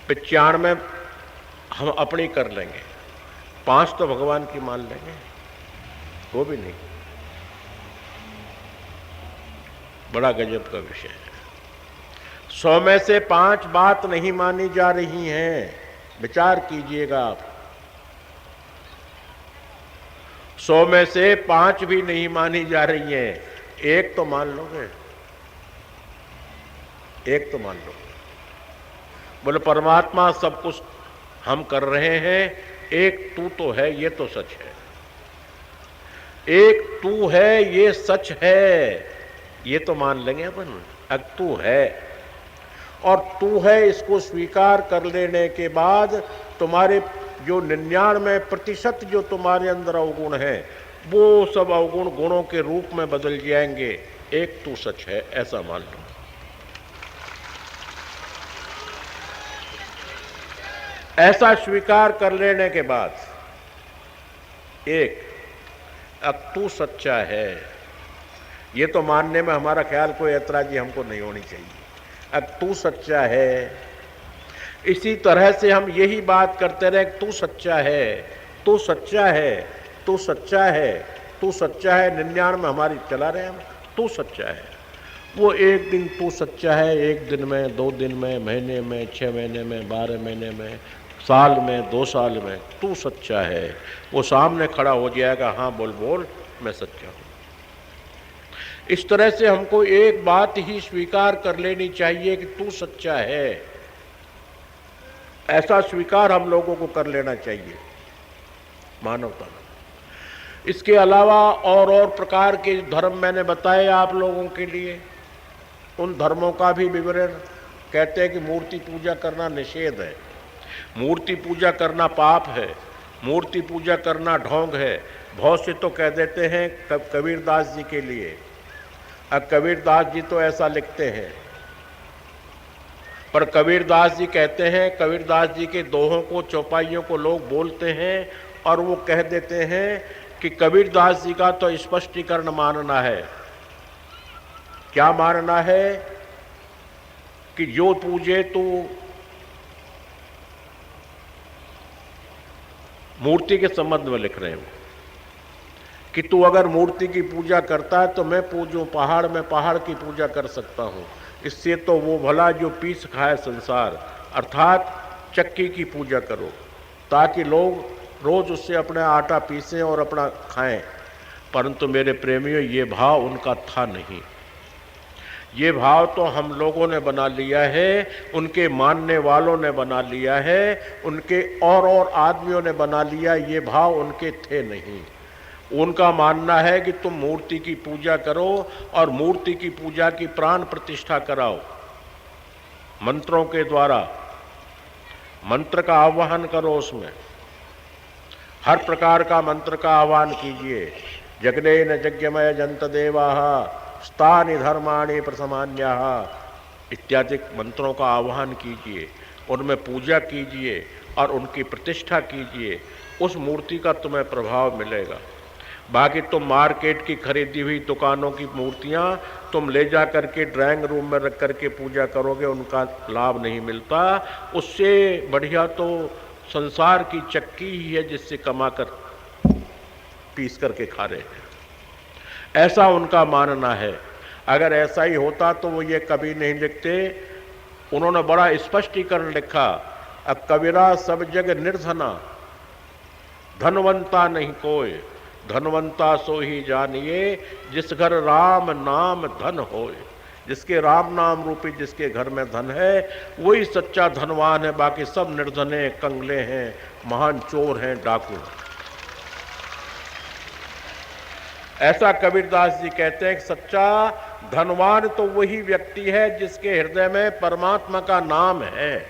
95 हम अपनी कर लेंगे, 5 तो भगवान की मान लेंगे, वो भी नहीं। बड़ा गजब का विषय है। 100 में से 5 बात नहीं मानी जा रही हैं। विचार कीजिएगा आप। 100 में से 5 भी नहीं मानी जा रही हैं, 1 तो मान लोगे, 1 तो मान लो। बोले परमात्मा सब कुछ हम कर रहे हैं, एक तू तो है, ये तो सच है। एक तू है, ये सच है, ये तो मान लेंगे अपन। अब तू है और तू है, इसको स्वीकार कर लेने के बाद तुम्हारे जो 99% जो तुम्हारे अंदर अवगुण है वो सब अवगुण गुणों के रूप में बदल जाएंगे। एक तू सच है, ऐसा मान लो। ऐसा स्वीकार कर लेने के बाद एक अब तू सच्चा है, ये तो मानने में हमारा ख्याल कोई ऐतराजी हमको नहीं होनी चाहिए। अब तू सच्चा है, इसी तरह से हम यही बात करते रहे, तू सच्चा है, तू सच्चा है, तू सच्चा है, तू सच्चा है, 99 हमारी चला रहे हम, तू सच्चा है। वो एक दिन तू सच्चा है, एक दिन में, 2 दिन में, महीने में, 6 महीने में, 12 महीने में, साल में, 2 साल में, तू सच्चा है। वो सामने खड़ा हो जाएगा, हाँ बोल बोल मैं सच्चा हूँ। इस तरह से हमको एक बात ही स्वीकार कर लेनी चाहिए कि तू सच्चा है। ऐसा स्वीकार हम लोगों को कर लेना चाहिए मानवता में। इसके अलावा और प्रकार के धर्म मैंने बताए आप लोगों के लिए। उन धर्मों का भी विवरण कहते हैं कि मूर्ति पूजा करना निषेध है, मूर्ति पूजा करना पाप है, मूर्ति पूजा करना ढोंग है। बहुत से तो कह देते हैं कबीरदास जी के लिए। अब कबीरदास जी तो ऐसा लिखते हैं, पर कबीरदास जी कहते हैं, कबीरदास जी के दोहों को, चौपाइयों को लोग बोलते हैं और वो कह देते हैं कि कबीरदास जी का तो स्पष्टीकरण मानना है। क्या मानना है? कि जो पूजे तो मूर्ति के संबंध में लिख रहे हो कि तू अगर मूर्ति की पूजा करता है तो मैं पूजूं पहाड़ में, पहाड़ की पूजा कर सकता हूँ। इससे तो वो भला जो पीस खाए संसार, अर्थात चक्की की पूजा करो ताकि लोग रोज उससे अपना आटा पीसें और अपना खाएं। परंतु मेरे प्रेमियों, ये भाव उनका था नहीं। ये भाव तो हम लोगों ने बना लिया है, उनके मानने वालों ने बना लिया है, उनके और आदमियों ने बना लिया। ये भाव उनके थे नहीं। उनका मानना है कि तुम मूर्ति की पूजा करो और मूर्ति की पूजा की प्राण प्रतिष्ठा कराओ मंत्रों के द्वारा, मंत्र का आह्वान करो, उसमें हर प्रकार का मंत्र का आह्वान कीजिए। जगदेन यज्ञमय जंत देवाः स्थानि धर्माणि प्रसमान्याः इत्यादि मंत्रों का आह्वान कीजिए, उनमें पूजा कीजिए और उनकी प्रतिष्ठा कीजिए। उस मूर्ति का तुम्हें प्रभाव मिलेगा। बाकी तुम मार्केट की खरीदी हुई दुकानों की मूर्तियां तुम ले जा करके ड्राइंग रूम में रख करके पूजा करोगे, उनका लाभ नहीं मिलता। उससे बढ़िया तो संसार की चक्की ही है जिससे कमा कर पीस करके खा रहे हैं। ऐसा उनका मानना है। अगर ऐसा ही होता तो वो ये कभी नहीं लिखते। उन्होंने बड़ा स्पष्टीकरण लिखा, अब कबीरा सब जग निर्धना, धनवंता नहीं कोई, धनवंता सो ही जानिए जिस घर राम नाम धन होए। जिसके राम नाम रूपी जिसके घर में धन है वही सच्चा धनवान है। बाकी सब निर्धने, कंगले हैं, महान चोर हैं, डाकू। ऐसा कबीरदास जी कहते हैं कि सच्चा धनवान तो वही व्यक्ति है जिसके हृदय में परमात्मा का नाम है।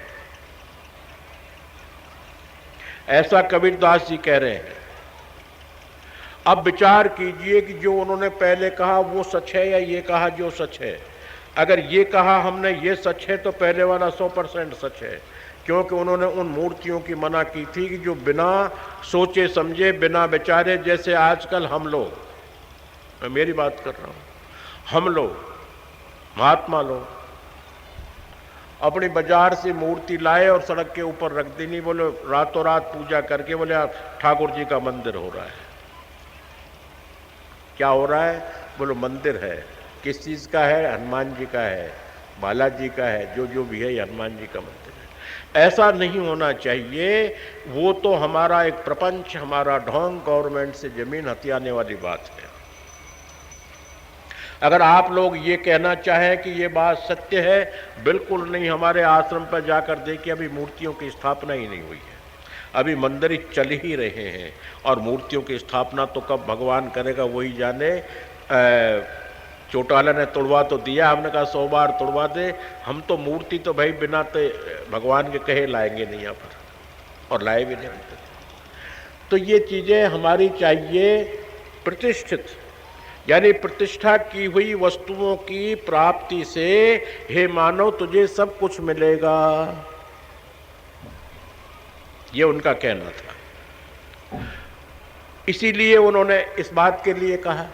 ऐसा कबीरदास जी कह रहे हैं। अब विचार कीजिए कि जो उन्होंने पहले कहा वो सच है या ये कहा जो सच है। अगर ये कहा हमने ये सच है तो पहले वाला 100% सच है, क्योंकि उन्होंने उन मूर्तियों की मना की थी कि जो बिना सोचे समझे, बिना विचारे, जैसे आजकल हम लोग, मैं मेरी बात कर रहा हूँ, हम लोग महात्मा लोग अपनी बाजार से मूर्ति लाए और सड़क के ऊपर रख दी। नहीं बोले रातों रात पूजा करके बोले ठाकुर जी का मंदिर हो रहा है। क्या हो रहा है? बोलो मंदिर है। किस चीज़ का है? हनुमान जी का है, बालाजी का है, जो भी है हनुमान जी का मंदिर है। ऐसा नहीं होना चाहिए। वो तो हमारा एक प्रपंच, हमारा ढोंग, गवर्नमेंट से जमीन हथियाने वाली बात है। अगर आप लोग ये कहना चाहें कि ये बात सत्य है, बिल्कुल नहीं। हमारे आश्रम पर जाकर देखिए, अभी मूर्तियों की स्थापना ही नहीं हुई है। अभी मंदिर चल ही रहे हैं और मूर्तियों की स्थापना तो कब भगवान करेगा वही जाने। चौटाला ने तुड़वा तो दिया, हमने कहा 100 बार तुड़वा दे, हम तो मूर्ति तो भाई बिना तो भगवान के कहे लाएंगे नहीं यहाँ पर, और लाए भी नहीं होते। तो ये चीज़ें हमारी चाहिए प्रतिष्ठित, यानी प्रतिष्ठा की हुई वस्तुओं की प्राप्ति से हे मानव तुझे सब कुछ मिलेगा, ये उनका कहना था। इसीलिए उन्होंने इस बात के लिए कहा